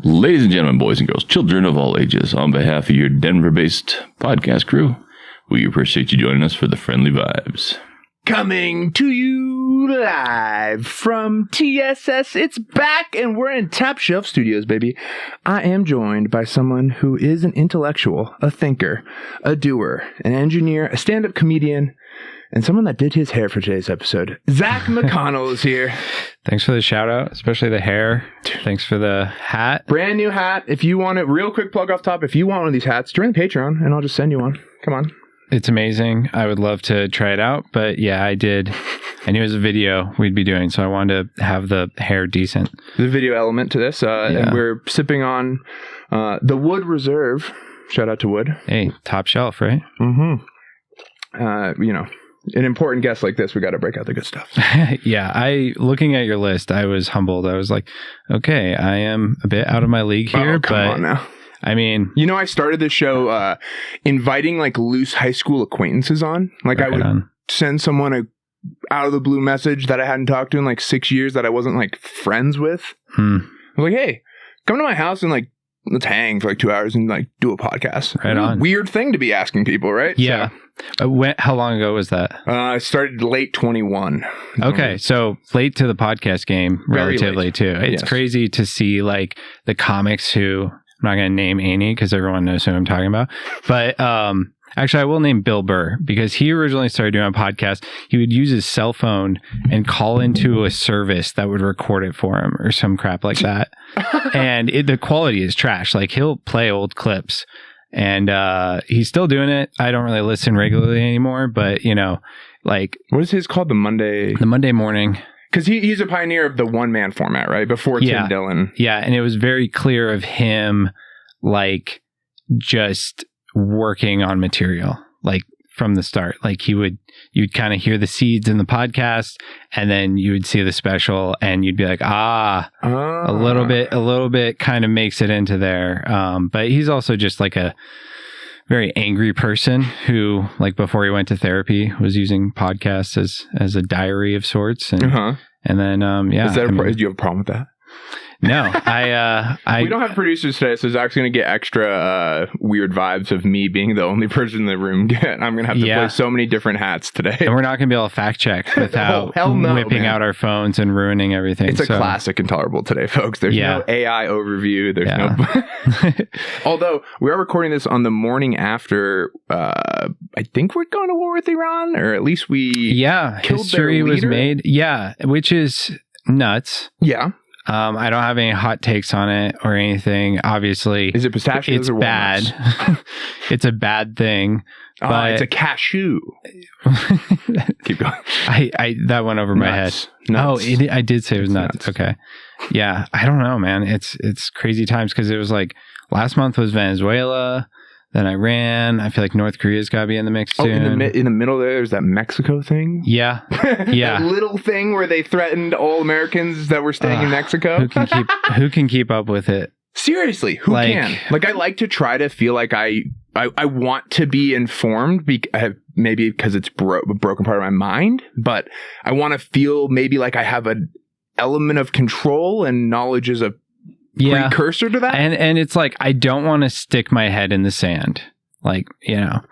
Ladies and gentlemen, boys and girls, children of all ages, on behalf of your Denver-based podcast crew, we appreciate you joining us for the Friendly Vibes. Coming to you live from TSS. It's back and we're in Top Shelf Studios, baby. I am joined by someone who is an intellectual, a thinker, a doer, an engineer, a stand-up comedian, and someone that did his hair for today's episode. Zach McConnel is here. Thanks for the shout out, especially the hair. Thanks for the hat. Brand new hat. If you want it, real quick plug off top. If you want one of these hats, join the Patreon and I'll just send you one. Come on. It's amazing. I would love to try it out, but yeah, I did. I knew it was a video we'd be doing, so I wanted to have the hair decent. There's a video element to this, and we're sipping on the Wood Reserve. Shout out to Wood. Hey, top shelf, right? Mm-hmm. You know, an important guest like this, we got to break out the good stuff. Yeah, looking at your list, I was humbled. I was like, okay, I am a bit out of my league here, come on now. I mean, you know, I started this show inviting like loose high school acquaintances on. Like I would send someone a out of the blue message that I hadn't talked to in like 6 years that I wasn't like friends with. I was like, hey, come to my house and like let's hang for like 2 hours and like do a podcast. Right on. Weird thing to be asking people, right? Yeah. So, how long ago was that? I started late 21. Okay, so late to the podcast game, relatively too. It's crazy to see like the comics who. I'm not going to name Annie because everyone knows who I'm talking about. But actually, I will name Bill Burr because he originally started doing a podcast. He would use his cell phone and call into a service that would record it for him or some crap like that. And the quality is trash. Like he'll play old clips and he's still doing it. I don't really listen regularly anymore, but you know, like. What is his called? The Monday morning. Because he's a pioneer of the one-man format, right? Before Tim Dillon. Yeah, and it was very clear of him, like, just working on material, like, from the start. Like, you'd kind of hear the seeds in the podcast, and then you would see the special, and you'd be like, a little bit kind of makes it into there. But he's also just, like, a very angry person who, like, before he went to therapy, was using podcasts as a diary of sorts. And, and then, do you have a problem with that? No, we don't have producers today, so Zach's going to get extra weird vibes of me being the only person in the room. I'm going to have to play so many different hats today. And we're not going to be able to fact check without whipping out our phones and ruining everything. It's a classic Intolerable today, folks. There's no AI overview. There's no... Although, we are recording this on the morning after, I think we're going to war with Iran, or at least we killed history their leader. Was made. Yeah, which is nuts. Yeah. I don't have any hot takes on it or anything. Obviously, is it pistachios it's or bad? It's a bad thing. But it's a cashew. Keep going. I that went over my head. Nuts. Oh, I did say it was nuts. Okay. Yeah, I don't know, man. It's crazy times because it was like last month was Venezuela. Then Iran. I feel like North Korea's got to be in the mix soon. In the middle there's that Mexico thing. Yeah. That little thing where they threatened all Americans that were staying in Mexico. Who can keep up with it? Seriously, who can? Like, I like to try to feel like I want to be informed, maybe because it's a broken part of my mind, but I want to feel maybe like I have an element of control and knowledge is a precursor to that. And it's like, I don't want to stick my head in the sand. Like, you know,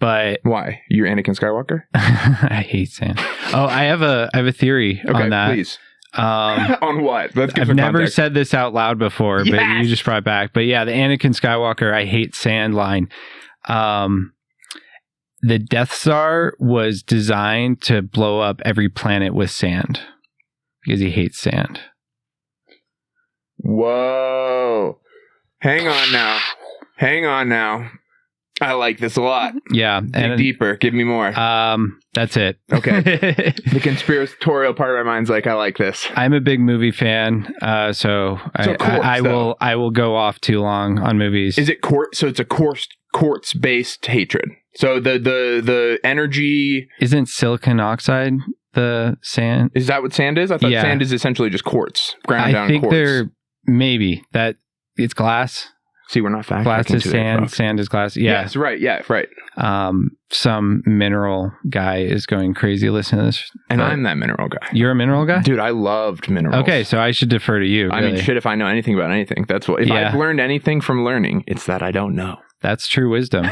but why? You're Anakin Skywalker? I hate sand. Oh, I have a theory on that. Please. On what? Let's give I've never said this out loud before, but you just brought it back. But yeah, the Anakin Skywalker, I hate sand line. The Death Star was designed to blow up every planet with sand because he hates sand. Whoa. Hang on now. I like this a lot. Yeah. Dig deeper. Give me more. That's it. Okay. The conspiratorial part of my mind's like, I like this. I'm a big movie fan, so I will go off too long on movies. Is it quartz? So it's a quartz based hatred. So the energy isn't silicon oxide the sand. Is that what sand is? I thought sand is essentially just quartz ground down. I think they're maybe that it's glass. See, we're not fact glass checking is today, sand, folks. sand is glass. Yeah. Yes, right. Yeah, right. Some mineral guy is going crazy listening to this. And I'm that mineral guy. You're a mineral guy? Dude, I loved minerals. Okay, so I should defer to you. I really. mean, shit, if I know anything about anything, that's what. If I've learned anything from learning, it's that I don't know. That's true wisdom.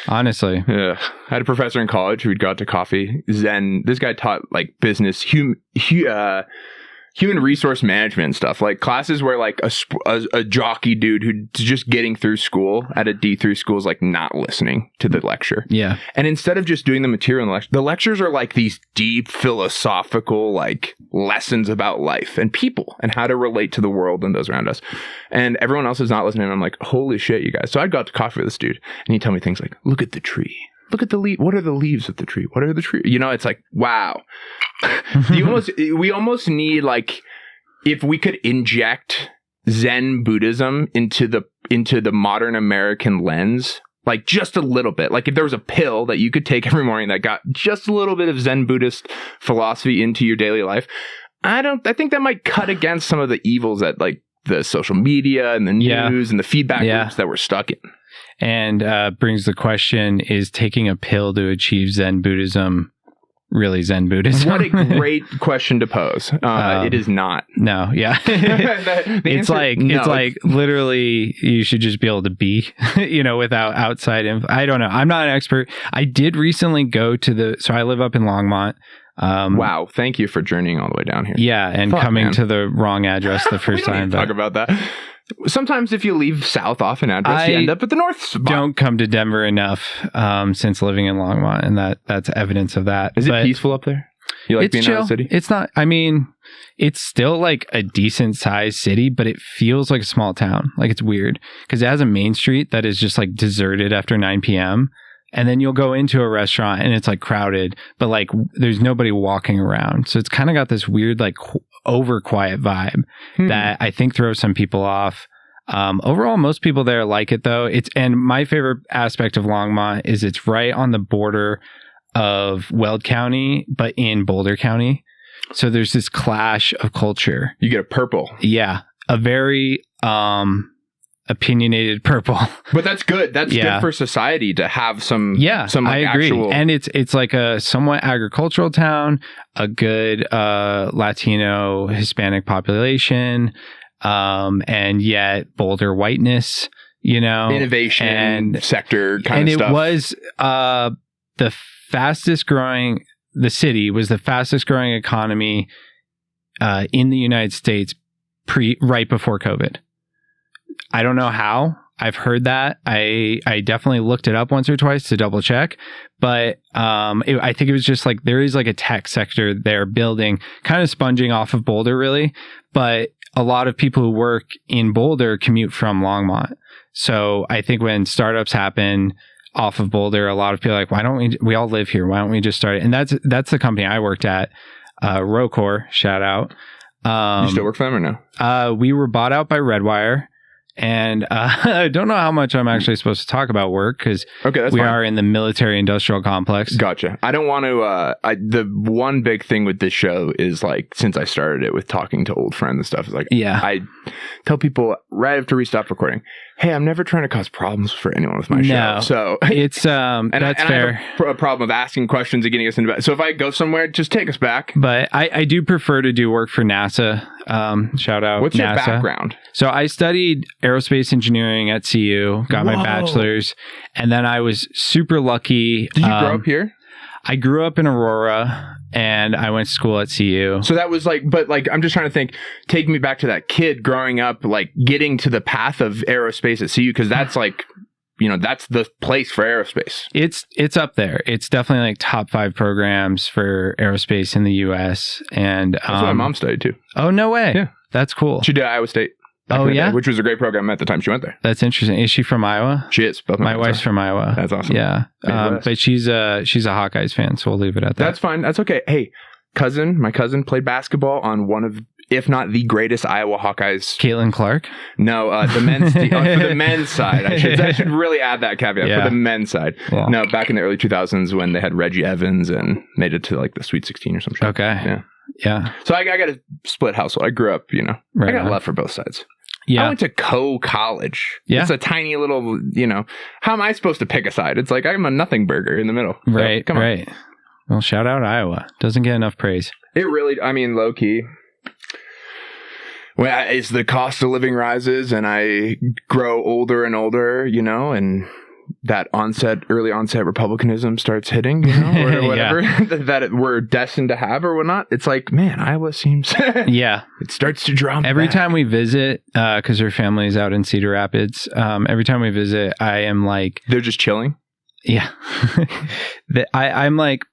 Honestly. Yeah. I had a professor in college who'd go out to coffee. Zen. This guy taught like business, human resource management and stuff, like classes where like a jockey dude who's just getting through school at a D3 school is like not listening to the lecture. Yeah. And instead of just doing the material in the lectures are like these deep philosophical like lessons about life and people and how to relate to the world and those around us. And everyone else is not listening. And I'm like, holy shit, you guys. So I'd go out to coffee with this dude and he'd tell me things like, look at the tree. Look at the leaf. What are the leaves of the tree? What are the tree? You know, it's like, wow. We almost need like, if we could inject Zen Buddhism into the modern American lens, like just a little bit, like if there was a pill that you could take every morning that got just a little bit of Zen Buddhist philosophy into your daily life, I think that might cut against some of the evils that like the social media and the news and the feedback loops that we're stuck in. And brings the question, is taking a pill to achieve Zen Buddhism really Zen Buddhism? What a great question to pose. It is not. No, yeah. It's like literally you should just be able to be, without outside I don't know. I'm not an expert. I did recently go to so I live up in Longmont. Wow. Thank you for journeying all the way down here. Yeah. And coming to the wrong address the first time. Talk about that. Sometimes if you leave south off an address, you end up at the north spot. Don't come to Denver enough since living in Longmont, and that's evidence of that. Is it peaceful up there? You like being out of the city? It's not. I mean, it's still like a decent sized city, but it feels like a small town. Like it's weird because it has a main street that is just like deserted after 9 p.m. And then you'll go into a restaurant and it's like crowded, but like there's nobody walking around. So it's kind of got this weird like over quiet vibe that I think throws some people off. Overall, most people there like it though. And my favorite aspect of Longmont is it's right on the border of Weld County, but in Boulder County. So there's this clash of culture. You get a purple. Yeah. A very opinionated purple. But that's good. That's good for society to have some some like, I agree. actual... And it's like a somewhat agricultural town, a good Latino Hispanic population, and yet Boulder whiteness, innovation and sector kind of stuff. And it was the fastest growing, the city was the fastest growing economy in the United States right before COVID. I don't know how. I've heard that. I definitely looked it up once or twice to double check, but I think it was just like there is like a tech sector there building, kind of sponging off of Boulder really, but a lot of people who work in Boulder commute from Longmont. So I think when startups happen off of Boulder, a lot of people are like, why don't we all live here? Why don't we just start it? And that's the company I worked at, Rocor, shout out. You still work for them or no? We were bought out by Redwire. And I don't know how much I'm actually supposed to talk about work because we are in the military industrial complex. Gotcha. I don't want to. The one big thing with this show is like, since I started it with talking to old friends and stuff, is like, I tell people right after we stop recording, hey, I'm never trying to cause problems for anyone with my show. So it's that's fair. I have a problem of asking questions and getting us into. So if I go somewhere, just take us back. But I do prefer to do work for NASA. Shout out. What's NASA. your background? So I studied aerospace engineering at CU, got my bachelor's, and then I was super lucky. Did you grow up here? I grew up in Aurora and I went to school at CU. So that was like, but like, I'm just trying to think, take me back to that kid growing up, like getting to the path of aerospace at CU, because that's like, that's the place for aerospace. It's up there. It's definitely like top 5 programs for aerospace in the US. And that's what my mom studied too. Oh, no way. Yeah. That's cool. She did Iowa State. Oh, yeah? Which was a great program at the time she went there. That's interesting. Is she from Iowa? She is. Both my wife's from Iowa. That's awesome. Yeah. But she's a Hawkeyes fan, so we'll leave it at that. That's fine. That's okay. Hey, my cousin played basketball on one of, if not the greatest Iowa Hawkeyes. Caitlin Clark? No, the men's for the men's side. I should really add that caveat for the men's side. Yeah. No, back in the early 2000s when they had Reggie Evans and made it to like the Sweet 16 or something. Okay. Yeah. So I got a split household. I grew up, I got love for both sides. Yeah. I went to College. Yeah. It's a tiny little, how am I supposed to pick a side? It's like I'm a nothing burger in the middle. So, Right. come on. Right. Well, shout out Iowa. Doesn't get enough praise. It really, low key. Well, as the cost of living rises and I grow older and older, and that early onset republicanism starts hitting, or whatever that we're destined to have or whatnot. It's like, man, Iowa seems yeah, it starts to draw me every back. time we visit, because her family's out in Cedar Rapids. Every time we visit, I am like, they're just chilling. Yeah, I'm like,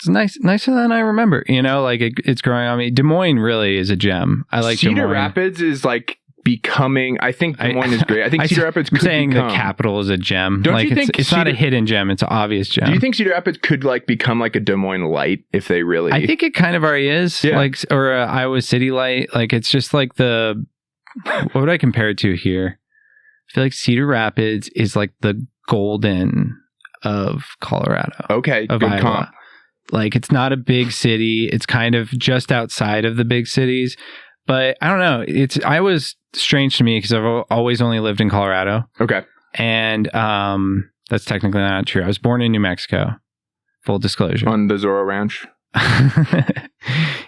it's nicer than I remember. Like it's growing on me. Des Moines really is a gem. I like Cedar Des Moines. Rapids is like becoming. I think Des Moines is great. I think Cedar Rapids. I'm saying the capital is a gem. Don't like you think it's not a hidden gem? It's an obvious gem. Do you think Cedar Rapids could like become like a Des Moines light if they really? I think it kind of already is. Yeah. Like or a Iowa City light. Like it's just like the. What would I compare it to here? I feel like Cedar Rapids is like the golden of Colorado. Okay, of good Iowa. comp. Like it's not a big city. It's kind of just outside of the big cities. But I don't know. Iowa's strange to me because I've always only lived in Colorado. Okay. And that's technically not true. I was born in New Mexico. Full disclosure. On the Zorro Ranch.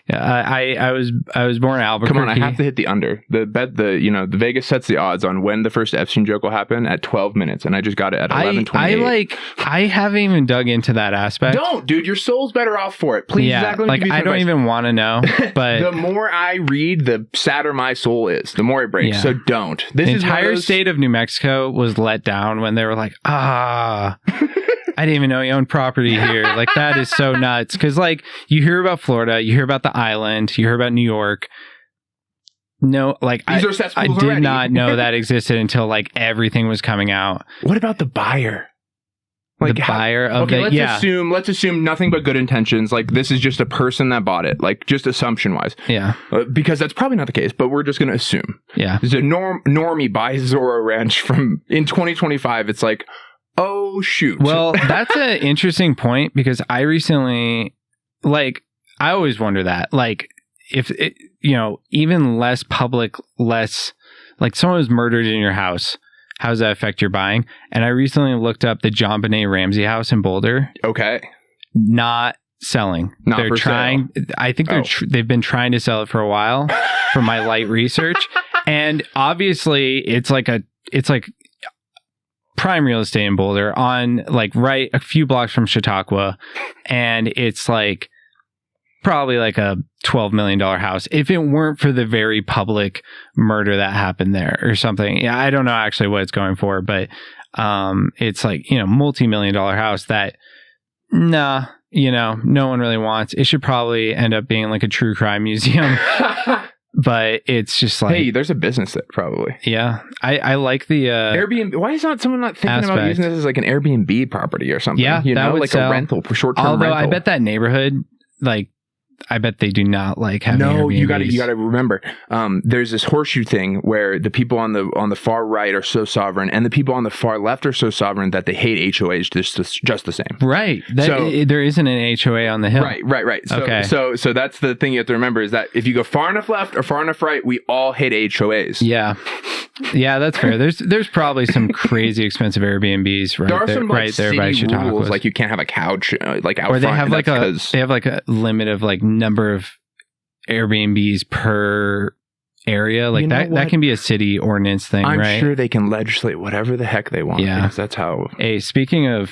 Yeah, I was born in Albuquerque. Come on, I have to hit the under. The Vegas sets the odds on when the first Epstein joke will happen at 12 minutes, and I just got it at 11:28. I haven't even dug into that aspect. Don't, dude. Your soul's better off for it. Please, Yeah, Zach, let me give you some I don't advice. even want to know. But the more I read, the sadder my soul is. The more it breaks. Yeah. So don't. The entire state of New Mexico was let down when they were like, I didn't even know you owned property here. Like, that is so nuts. Because, like, you hear about Florida, you hear about the island, you hear about New York. No, like, I did not know that existed until, like, everything was coming out. What about the buyer? Like the buyer of okay, the, let's assume nothing but good intentions. Like, this is just a person that bought it. Like, just assumption wise. Yeah. Because that's probably not the case, but we're just going to assume. Yeah. There's a normie buys Zorro Ranch in 2025. It's like, oh, shoot. Well, that's an interesting point because I recently, like, I always wonder that, like, if it, even less public, less, like, someone was murdered in your house, how does that affect your buying? And I recently looked up the JonBenét Ramsey House in Boulder. Okay. Not selling. They're trying. Sale. I think they've been trying to sell it for a while from my light research. And obviously it's like prime real estate in Boulder on like right a few blocks from Chautauqua, and it's like probably like a $12 million house if it weren't for the very public murder that happened there or something. Yeah, I don't know actually what it's going for, but it's like, multi-million-dollar house that no one really wants. It should probably end up being like a true crime museum. But it's just like, hey, there's a business there probably. Yeah, I like the Airbnb. Why is someone not thinking about using this as like an Airbnb property or something? Yeah, that would like sell. A rental for short-term rental. Although I bet that neighborhood, like, I bet they do not like having Airbnbs. you got to remember. There's this horseshoe thing where the people on the far right are so sovereign, and the people on the far left are so sovereign that they hate HOAs just the same. Right. There isn't an HOA on the hill. Right. So, okay. So that's the thing you have to remember is that if you go far enough left or far enough right, we all hate HOAs. Yeah. Yeah, that's fair. There's probably some crazy expensive Airbnbs right there by Chautauqua. Like you can't have a couch like out or they front. Have like a limit of like number of Airbnbs per area. Like that can be a city ordinance thing, right? I'm sure they can legislate whatever the heck they want. Yeah, because that's how. Hey, speaking of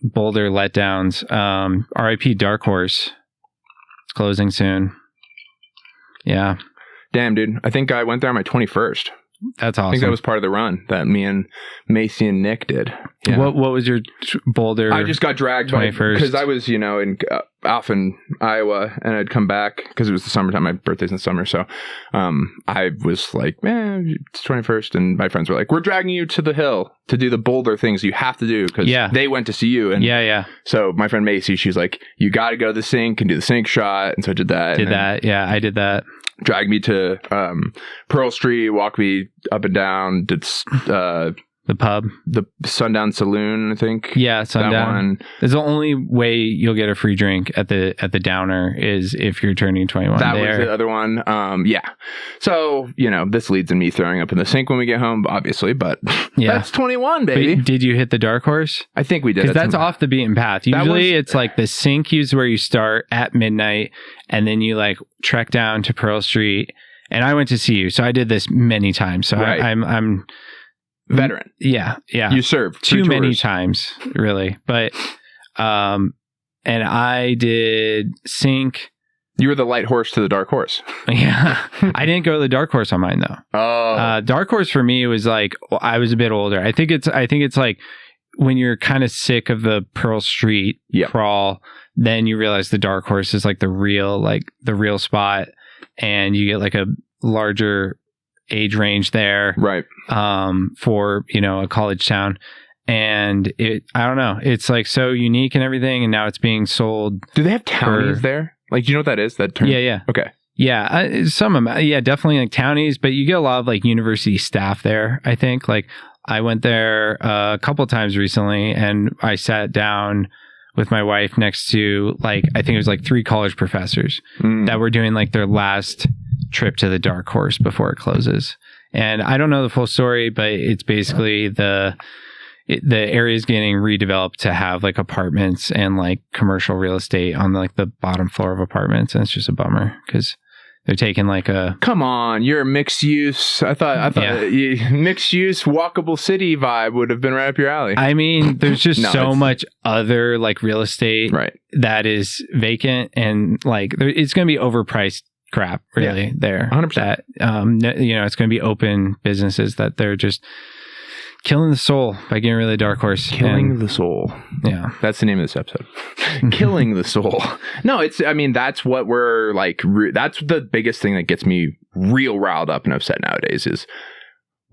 Boulder letdowns, RIP Darkhorse. It's closing soon. Yeah. Damn, dude. I think I went there on my 21st. That's awesome. I think that was part of the run that me and Macy and Nick did. Yeah. What was your Boulder? I just got dragged 21st because I was, off in Iowa, and I'd come back because it was the summertime. My birthday's in the summer, so I was like, man, it's 21st, and my friends were like, we're dragging you to the hill to do the Boulder things you have to do because they went to CU. And yeah. So my friend Macy, she's like, you got to go to the sink and do the sink shot, and so I did that. Yeah, I did that. Dragged me to Pearl Street, walked me up and down, did The pub. The Sundown Saloon, I think. Yeah, Sundown. That one. It's the only way you'll get a free drink at the Downer is if you're turning 21. That was the other one. Yeah. So, this leads in me throwing up in the sink when we get home, obviously, but that's 21, baby. But did you hit the Darkhorse? I think we did. Because that's off the beaten path. Usually it's like the sink is where you start at midnight and then you like trek down to Pearl Street. And I went to CU, so I did this many times. So right. I'm veteran. Yeah. You served too many times, really. But and I did sink. You were the light horse to the dark horse. Yeah. I didn't go to the Darkhorse on mine though. Oh. Darkhorse for me was like I was a bit older. I think it's like when you're kind of sick of the Pearl Street crawl, then you realize the Darkhorse is like the real spot, and you get like a larger age range there, right? For a college town, and I don't know, it's like so unique and everything, and now it's being sold. Do they have townies there? Like, do you know what that is? That term? Yeah. Okay. Yeah, some amount. Yeah, definitely like townies, but you get a lot of like university staff there. I think like I went there a couple times recently, and I sat down with my wife next to like I think it was like 3 college professors that were doing like their last trip to the Darkhorse before it closes. And I don't know the full story, but it's basically the area is getting redeveloped to have like apartments and like commercial real estate on like the bottom floor of apartments, and it's just a bummer because they're taking like a... Come on, you're a mixed use. I thought mixed use walkable city vibe would have been right up your alley. I mean, there's just so much other like real estate that is vacant, and like it's going to be overpriced crap really there. 100%. That it's going to be open businesses that they're just killing the soul by getting rid of the Darkhorse. Killing the soul. Yeah. That's the name of this episode. Killing the soul. No, that's what we're like, that's the biggest thing that gets me real riled up and upset nowadays is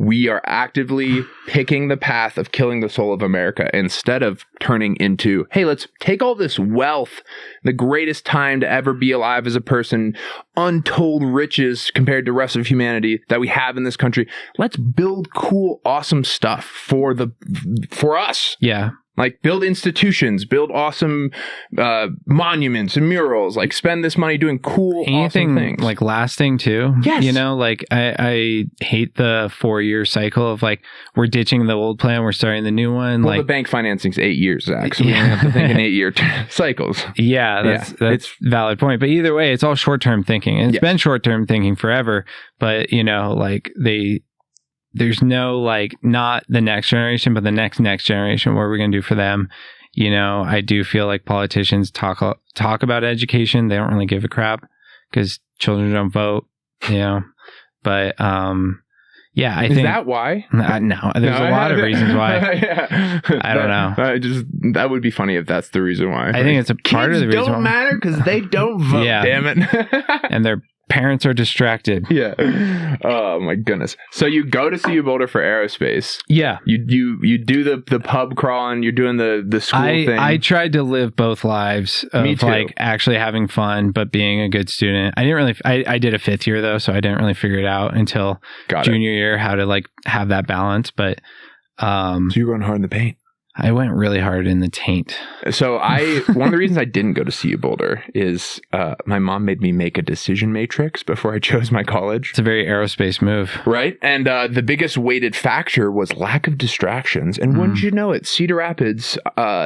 we are actively picking the path of killing the soul of America instead of turning into, hey, let's take all this wealth, the greatest time to ever be alive as a person, untold riches compared to the rest of humanity that we have in this country. Let's build cool, awesome stuff for us. Yeah. Like build institutions, build awesome monuments and murals, like spend this money doing cool, awesome things. Like lasting too. Yes. Like I hate the 4-year cycle of like, we're ditching the old plan, we're starting the new one. Well, like the bank financing's 8 years, Zach. So we only have to think in 8-year cycles. Yeah, that's valid point. But either way, it's all short-term thinking. And it's been short-term thinking forever. But, like there's no like not the next generation, but the next generation. What are we going to do for them? I do feel like politicians talk about education. They don't really give a crap because children don't vote. But I think that why? No, there's a lot of reasons why. I don't know. That would be funny if that's the reason why. I think it's a part of the reason. Don't matter because they don't vote. Yeah. Damn it. And their parents are distracted. Yeah. Oh my goodness. So you go to CU Boulder for Aerospace. Yeah. You do the pub crawling. You're doing the school thing. I tried to live both lives of Me too. like actually having fun but being a good student. I didn't really. I did a 5th year though, so I didn't really figure it out until junior year how to like have that balance. But so you're going hard in the paint. I went really hard in the taint. So one of the reasons I didn't go to CU Boulder is my mom made me make a decision matrix before I chose my college. It's a very Aerospace move. Right? And the biggest weighted factor was lack of distractions. And wouldn't you know it, Cedar Rapids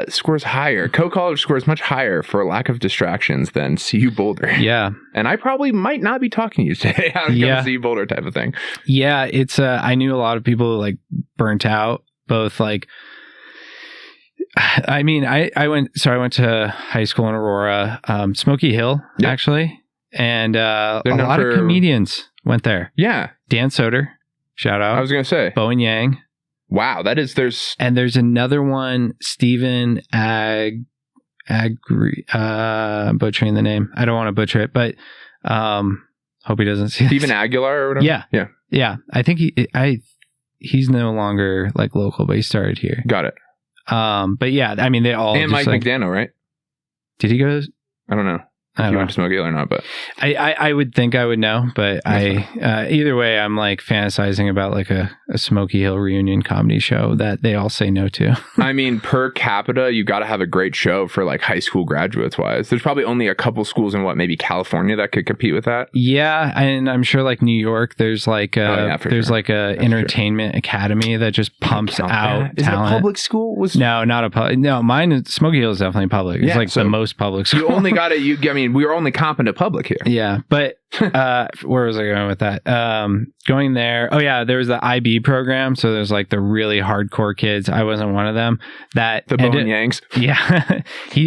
scores higher. Co-college scores much higher for lack of distractions than CU Boulder. Yeah. And I probably might not be talking to you today how to go to CU Boulder type of thing. Yeah, it's I knew a lot of people like burnt out, both like I mean, I went to high school in Aurora, Smokey Hill, actually. And a lot of comedians went there. Yeah. Dan Soder, shout out. I was going to say. Bowen Yang. Wow, there's... And there's another one, Stephen butchering the name. I don't want to butcher it, but hope he doesn't see Stephen Aguilar or whatever? Yeah. Yeah. I think he's no longer like local, but he started here. Got it. But yeah, I mean, they all and Mike McDaniel, right? Did he go? I don't know. if you went to Smokey Hill or not, but I would think I would know, but either way, I'm like fantasizing about like a Smokey Hill reunion comedy show that they all say no to. I mean, per capita, you got to have a great show for like high school graduates wise. There's probably only a couple schools in maybe California that could compete with that. Yeah, and I'm sure like New York, there's like a entertainment academy that just pumps out talent. Is it a public school? No, not a public. No, mine Smokey Hill is definitely public. It's like the most public school. You only got to. I mean, we were only comping to public here. Yeah, but where was I going with that? Going there. Oh yeah, there was the IB program. So there's like the really hardcore kids. I wasn't one of them. The Bone Yanks. Yeah,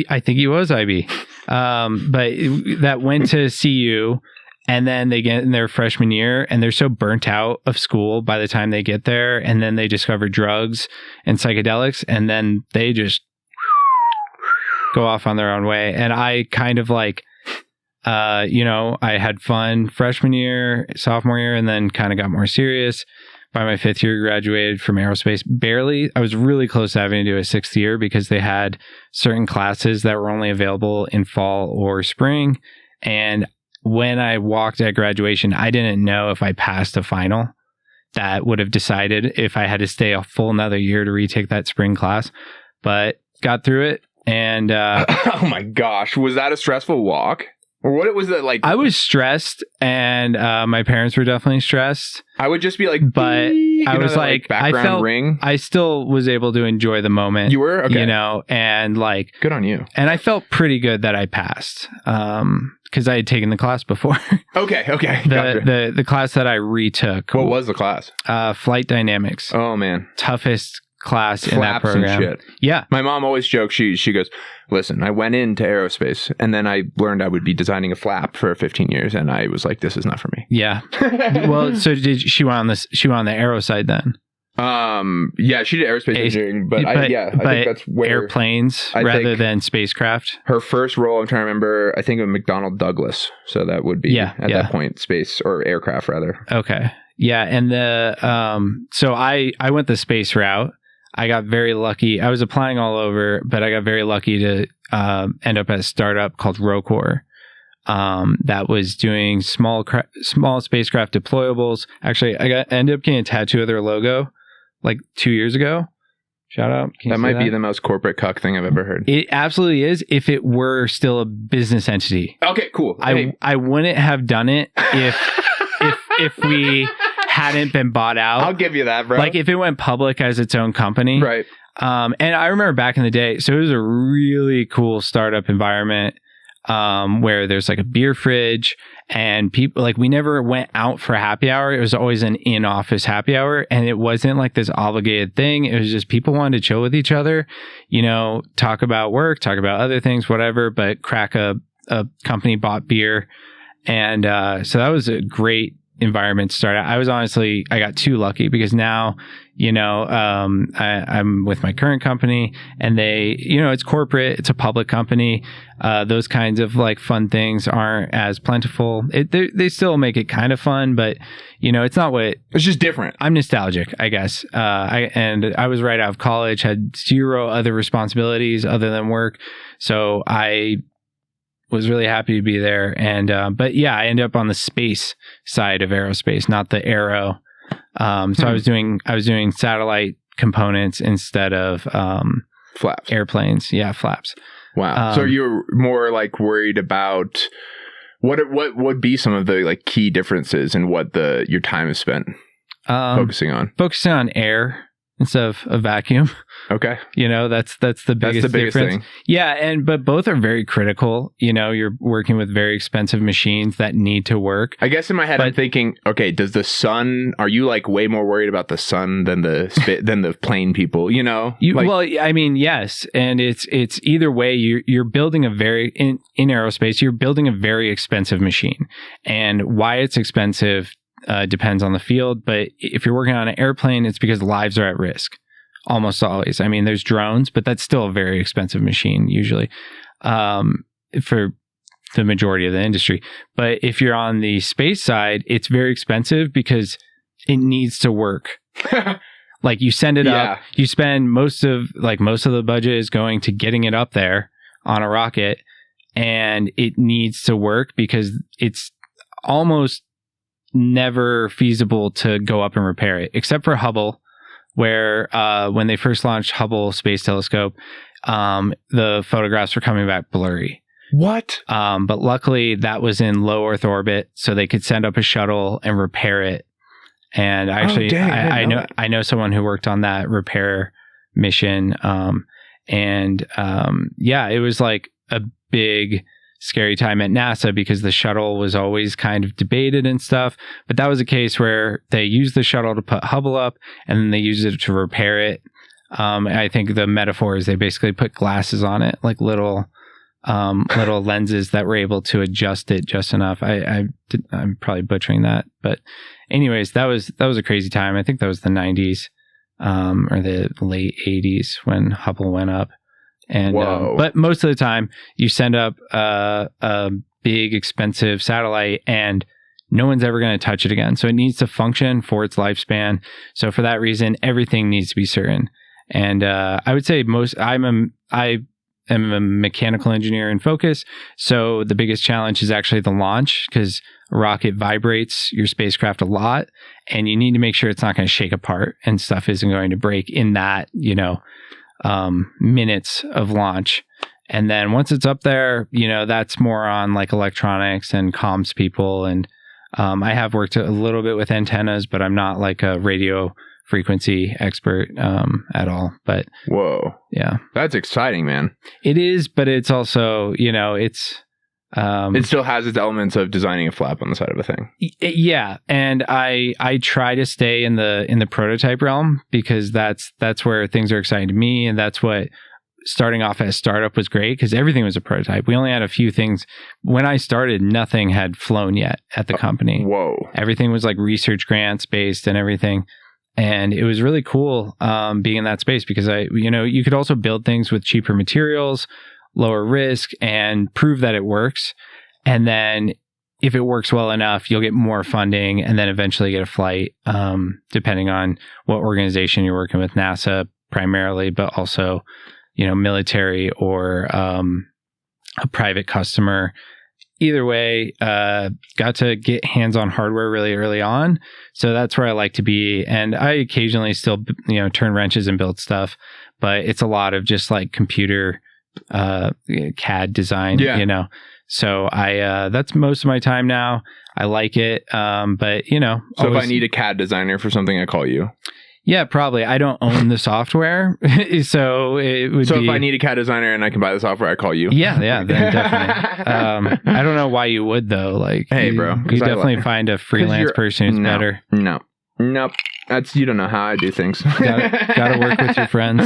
I think he was IB. But that went to CU. And then they get in their freshman year and they're so burnt out of school by the time they get there. And then they discover drugs and psychedelics. And then they just go off on their own way. And I kind of like, I had fun freshman year, sophomore year, and then kind of got more serious. By my 5th year, graduated from Aerospace. Barely. I was really close to having to do a 6th year because they had certain classes that were only available in fall or spring. And when I walked at graduation, I didn't know if I passed a final that would have decided if I had to stay a full another year to retake that spring class, but got through it. And oh my gosh, was that a stressful walk? Or what was that like? I was stressed, and my parents were definitely stressed. I would just be like, but I was like background ring. I still was able to enjoy the moment. You were? Okay. And like, good on you. And I felt pretty good that I passed. Because I had taken the class before. Okay. Gotcha. The class that I retook. What was the class? Flight dynamics. Oh man, toughest class Flaps in that program. And shit. Yeah, my mom always jokes. She goes, "Listen, I went into aerospace, and then I learned I would be designing a flap for 15 years, and I was like, this is not for me." Yeah. Well, so did she went on this? She went on the aero side then. Yeah, she did aerospace engineering, but I think that's where airplanes rather than spacecraft. Her first role, I'm trying to remember, I think of McDonnell Douglas, so that would be at that point space or aircraft rather. Okay, yeah, and so I went the space route. I got very lucky. I was applying all over, but I got very lucky to end up at a startup called Rocore. That was doing small spacecraft deployables. Actually, I ended up getting a tattoo of their logo like 2 years ago. Shout out. That might be the most corporate cuck thing I've ever heard. It absolutely is if it were still a business entity. Okay, cool. I wouldn't have done it if we hadn't been bought out. I'll give you that, bro. Like if it went public as its own company. Right. And I remember back in the day, so it was a really cool startup environment. Where there's like a beer fridge and people like we never went out for happy hour. It was always an in-office happy hour, and it wasn't like this obligated thing. It was just people wanted to chill with each other, talk about work, talk about other things, whatever, but crack a company bought beer. And so that was a great environment to start out. I got too lucky because now, I'm with my current company and they, it's corporate, it's a public company. Those kinds of like fun things aren't as plentiful. They still make it kind of fun, but it's not it's just different. I'm nostalgic, I guess. I was right out of college, had zero other responsibilities other than work. So I was really happy to be there. And, but yeah, I ended up on the space side of aerospace, not the aero. So I was doing satellite components instead of, flaps, airplanes. Yeah. Flaps. Wow. So you're more like worried about what would be some of the like key differences in what your time is spent focusing on air instead of a vacuum. Okay. That's the biggest difference. Thing. Yeah. But both are very critical. You're working with very expensive machines that need to work. I guess in my head, I'm thinking, okay, are you like way more worried about the sun than the plane people, Well, I mean, yes. And it's either way, you're building in aerospace, you're building a very expensive machine, and why it's expensive depends on the field. But if you're working on an airplane, it's because lives are at risk. Almost always. I mean, there's drones, but that's still a very expensive machine usually for the majority of the industry. But if you're on the space side, it's very expensive because it needs to work. Like you send it up, you spend most of the budget is going to getting it up there on a rocket. and it needs to work because it's almost never feasible to go up and repair it, except for Hubble, where when they first launched Hubble Space Telescope, the photographs were coming back blurry. What? But luckily that was in low Earth orbit, so they could send up a shuttle and repair it. And actually, I know someone who worked on that repair mission. It was like a big scary time at NASA because the shuttle was always kind of debated and stuff. But that was a case where they used the shuttle to put Hubble up, and then they used it to repair it. I think the metaphor is they basically put glasses on it, like little lenses that were able to adjust it just enough. I'm probably butchering that, but anyways, that was a crazy time. I think that was the 90s or the late 80s when Hubble went up. And but most of the time you send up a big expensive satellite and no one's ever going to touch it again. So it needs to function for its lifespan. So for that reason, everything needs to be certain. And I would say I am a mechanical engineer in focus. So the biggest challenge is actually the launch, because a rocket vibrates your spacecraft a lot and you need to make sure it's not going to shake apart and stuff isn't going to break in that, minutes of launch. And then once it's up there, that's more on like electronics and comms people. And I have worked a little bit with antennas, but I'm not like a radio frequency expert at all. But whoa, yeah, that's exciting, man. It is, but it's also it's it still has its elements of designing a flap on the side of a thing. Yeah, and I try to stay in the prototype realm because that's where things are exciting to me, and that's what starting off as startup was great, because everything was a prototype. We only had a few things. When I started, nothing had flown yet at the company. Whoa. Everything was like research grants based and everything. And it was really cool being in that space because you could also build things with cheaper materials, lower risk, and prove that it works. And then if it works well enough, you'll get more funding and then eventually get a flight, depending on what organization you're working with, NASA primarily, but also, military or a private customer. Either way, got to get hands on hardware really early on. So that's where I like to be. And I occasionally still, turn wrenches and build stuff, but it's a lot of just like computer CAD design, So that's most of my time now. I like it. But so if I need a CAD designer for something, I call you. Yeah, probably. I don't own the software, so it would. So if I need a CAD designer and I can buy the software, I call you. Yeah, then definitely. I don't know why you would though. Like, hey, bro, you definitely find a freelance person who's better. Nope. You don't know how I do things. Gotta work with your friends.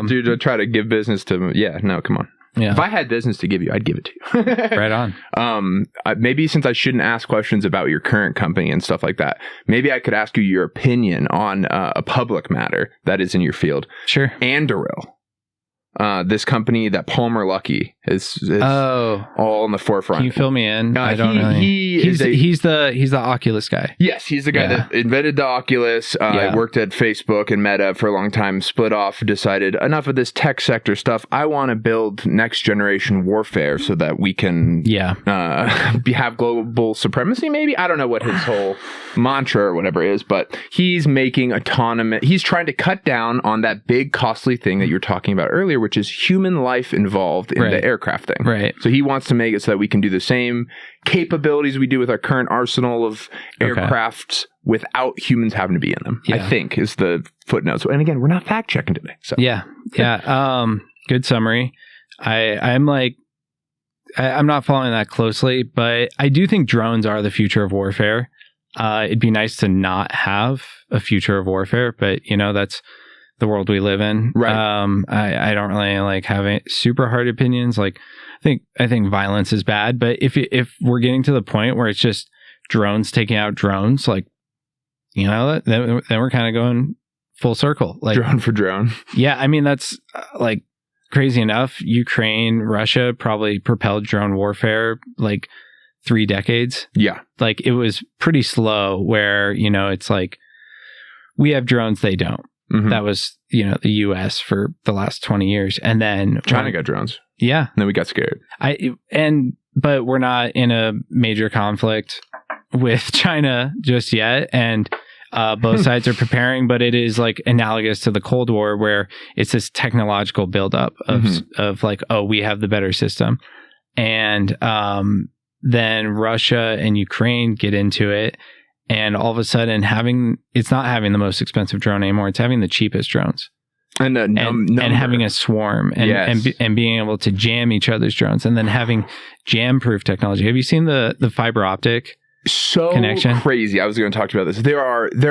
Dude, I try to give business to. Yeah, no, come on. Yeah. If I had business to give you, I'd give it to you. Right on. Maybe since I shouldn't ask questions about your current company and stuff like that, maybe I could ask you your opinion on a public matter that is in your field. Sure. Anduril. This company that Palmer Luckey is all in the forefront. Can you fill me in? I don't really. He's the Oculus guy. Yes, he's the guy that invented the Oculus. Worked at Facebook and Meta for a long time. Split off. Decided enough of this tech sector stuff. I want to build next generation warfare so that we can have global supremacy. Maybe I don't know what his whole mantra or whatever is, but he's making autonomous. He's trying to cut down on that big costly thing that you were talking about earlier, which is human life involved in the aircraft thing. Right. So he wants to make it so that we can do the same capabilities we do with our current arsenal of aircrafts without humans having to be in them, I think is the footnote. So, and again, we're not fact checking today. So Yeah. Good summary. I'm not following that closely, but I do think drones are the future of warfare. It'd be nice to not have a future of warfare, but that's the world we live in. Right. I don't really like having super hard opinions. Like, I think violence is bad, but if we're getting to the point where it's just drones taking out drones, like, then we're kind of going full circle. Like drone for drone. Yeah. I mean, that's like crazy enough. Ukraine, Russia probably propelled drone warfare like 3 decades. Yeah. Like it was pretty slow where, it's like we have drones, they don't. Mm-hmm. That was, the US for the last 20 years. And then China got drones. Yeah. And then we got scared. But we're not in a major conflict with China just yet. And both sides are preparing, but it is like analogous to the Cold War, where it's this technological buildup of like, oh, we have the better system. And then Russia and Ukraine get into it. And all of a sudden it's not having the most expensive drone anymore. It's having the cheapest drones. And having a swarm and being able to jam each other's drones, and then having jam-proof technology. Have you seen the fiber-optic connection? Crazy. I was going to talk to you about this. There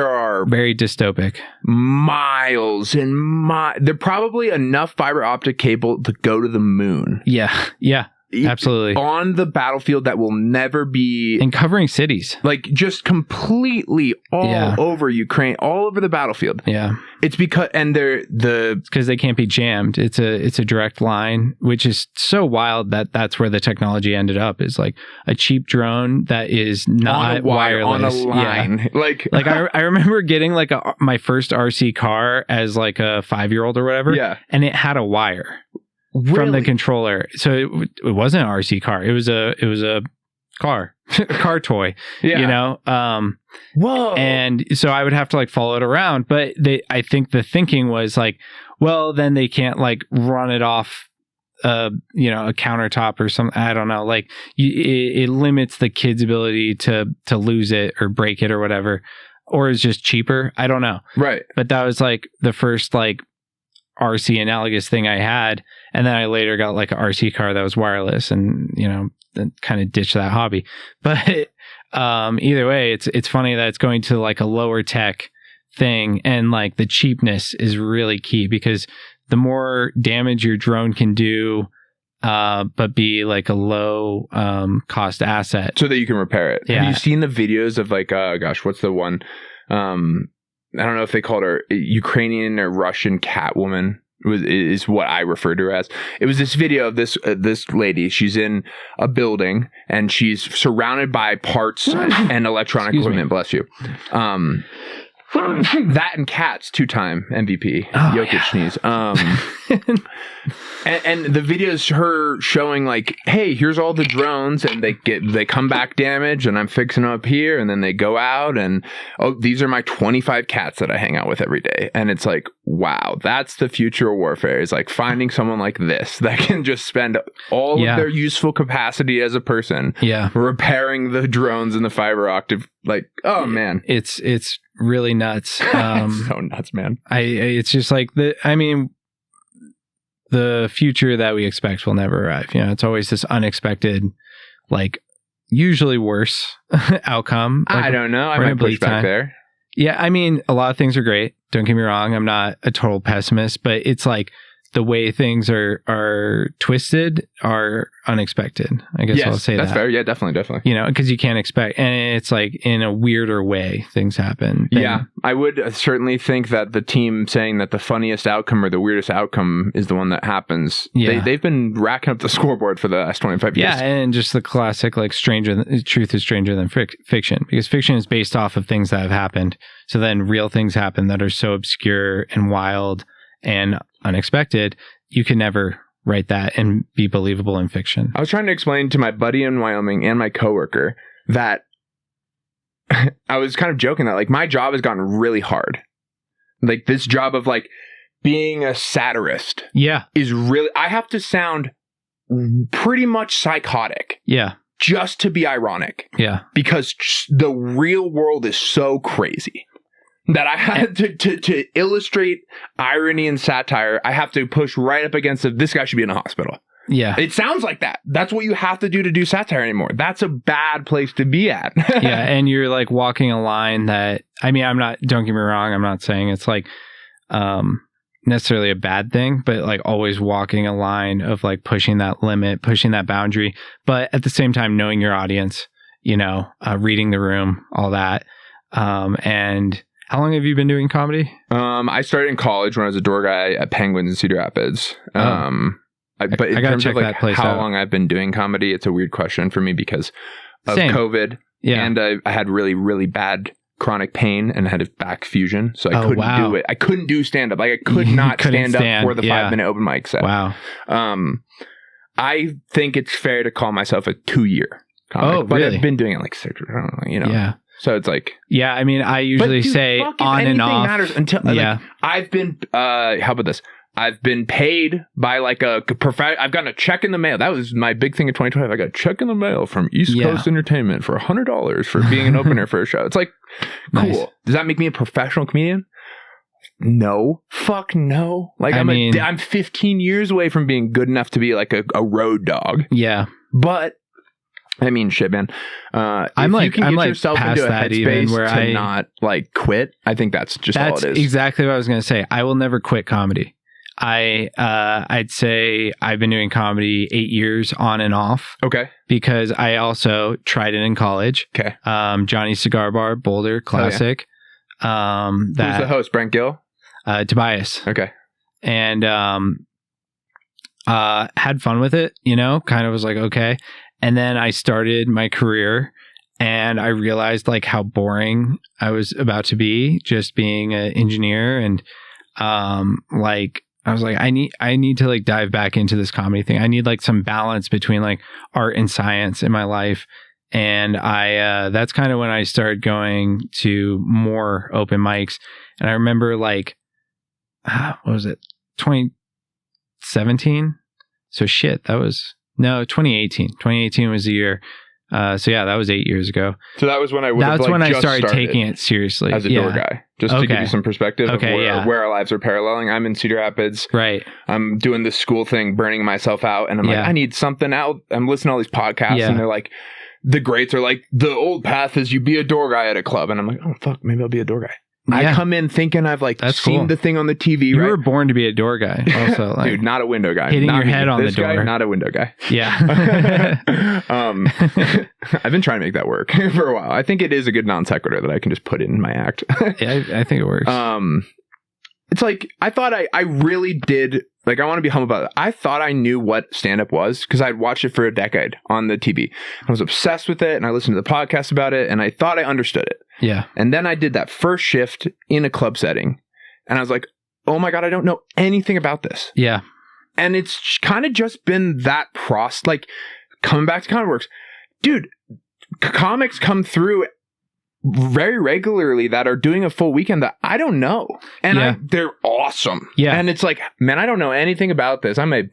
are very dystopic miles and There probably enough fiber-optic cable to go to the moon. Yeah. Absolutely. On the battlefield that will never be... And covering cities. Like, just completely all over Ukraine, all over the battlefield. Yeah. It's because... And it's because they can't be jammed. It's a direct line, which is so wild that's where the technology ended up, is like a cheap drone that is not wireless. On a line. Yeah. Like I remember getting like my first RC car as like a 5-year-old or whatever. Yeah. And it had a wire. Really? From the controller. So it wasn't an RC car. It was a car, a car toy, you know? Whoa. And so I would have to like follow it around. But I think the thinking was like, well, then they can't like run it off, a countertop or something. I don't know. Like it limits the kid's ability to lose it or break it or whatever, or it's just cheaper. I don't know. Right. But that was like the first like RC analogous thing I had. And then I later got like an RC car that was wireless, and, then kind of ditched that hobby. But either way, it's funny that it's going to like a lower tech thing, and like the cheapness is really key, because the more damage your drone can do, but be like a low cost asset. So that you can repair it. Yeah. Have you seen the videos of like, what's the one? I don't know if they called her Ukrainian or Russian Catwoman. Is what I refer to her as. It was this video of this lady. She's in a building and she's surrounded by parts and electronic equipment. Bless you. That and cats, 2-time MVP. Jokic sneeze. And the video is her showing like, hey, here's all the drones, and they come back damaged, and I'm fixing them up here, and then they go out, and these are my 25 cats that I hang out with every day. And it's like, wow, that's the future of warfare, is like finding someone like this that can just spend all of their useful capacity as a person repairing the drones and the fiber optic. Like, oh man, it's really nuts. So nuts, man. It's just like the future that we expect will never arrive. It's always this unexpected, like usually worse outcome. Like, I don't know. I might push back there. Yeah, a lot of things are great. Don't get me wrong. I'm not a total pessimist, but it's like the way things are twisted are unexpected. I guess I'll say that's fair. Yeah, definitely. Because you can't expect, and it's like in a weirder way things happen. Yeah, I would certainly think that the team saying that the funniest outcome or the weirdest outcome is the one that happens. Yeah. They've been racking up the scoreboard for the last 25 years. Yeah, and just the classic like truth is stranger than fiction, because fiction is based off of things that have happened. So then real things happen that are so obscure and wild and unexpected, you can never write that and be believable in fiction. I was trying to explain to my buddy in Wyoming and my coworker that I was kind of joking that like my job has gotten really hard. Like this job of like being a satirist is really, I have to sound pretty much psychotic. Yeah. Just to be ironic. Yeah. Because the real world is so crazy that I had to illustrate irony and satire. I have to push right up against this guy should be in a hospital. Yeah. It sounds like that. That's what you have to do satire anymore. That's a bad place to be at. Yeah. And you're like walking a line that, don't get me wrong. I'm not saying it's like, necessarily a bad thing, but like always walking a line of like pushing that limit, pushing that boundary, but at the same time, knowing your audience, reading the room, all that. And how long have you been doing comedy? I started in college when I was a door guy at Penguins in Cedar Rapids. But in terms of like how long I've been doing comedy, it's a weird question for me because of COVID. Yeah. And I had really, really bad chronic pain and had a back fusion. So I couldn't do it. I couldn't do stand up. Like I could not stand up for the 5-minute open mic set. Wow. I think it's fair to call myself a 2-year comic. Oh, but really? I've been doing it like 6, I don't know, you know. Yeah. So it's like, yeah. I mean, I usually say on and off. Matters until like, I've been. How about this? I've been paid by like a I've gotten a check in the mail. That was my big thing in 2012. I got a check in the mail from East Coast Entertainment for $100 for being an opener for a show. It's like, cool. Nice. Does that make me a professional comedian? No. Fuck no. Like I'm 15 years away from being good enough to be like a road dog. Yeah. But I mean, shit, man. I'm like, you can get yourself into a headspace where I not like quit. I think that's all it is. Exactly what I was going to say. I will never quit comedy. I'd say I've been doing comedy 8 years on and off. Okay. Because I also tried it in college. Okay. Johnny's Cigar Bar, Boulder, classic. Who's the host? Brent Gill? Tobias. Okay. And had fun with it, you know, kind of was like, okay. And then I started my career and I realized like how boring I was about to be just being an engineer. And like, I was like, I need to like dive back into this comedy thing. I need like some balance between like art and science in my life. And that's kind of when I started going to more open mics. And I remember like, what was it? 2017. So shit, that was 2018. 2018 was the year. So yeah, that was 8 years ago. So that was when I started taking it seriously as a door guy. Just to give you some perspective of where our lives are paralleling. I'm in Cedar Rapids. Right. I'm doing this school thing, burning myself out, and I'm like, I need something out. I'm listening to all these podcasts, and they're like, the greats are like, the old path is you be a door guy at a club, and I'm like, oh fuck, maybe I'll be a door guy. I come in thinking I've like seen the thing on the TV. You were born to be a door guy, also. Like, dude, not a window guy. Hitting your head on the door. Guy, not a window guy. Yeah. I've been trying to make that work for a while. I think it is a good non sequitur that I can just put in my act. Yeah, I think it works. It's like, I thought I really did, like, I want to be humble about it. I thought I knew what stand-up was because I'd watched it for a decade on the TV. I was obsessed with it, and I listened to the podcast about it, and I thought I understood it. Yeah. And then I did that first shift in a club setting, and I was like, oh my God, I don't know anything about this. Yeah. And it's kind of just been that like, coming back to Comedy Works. Dude, comics come through very regularly that are doing a full weekend that I don't know. And they're awesome. Yeah. And it's like, man, I don't know anything about this. I'm a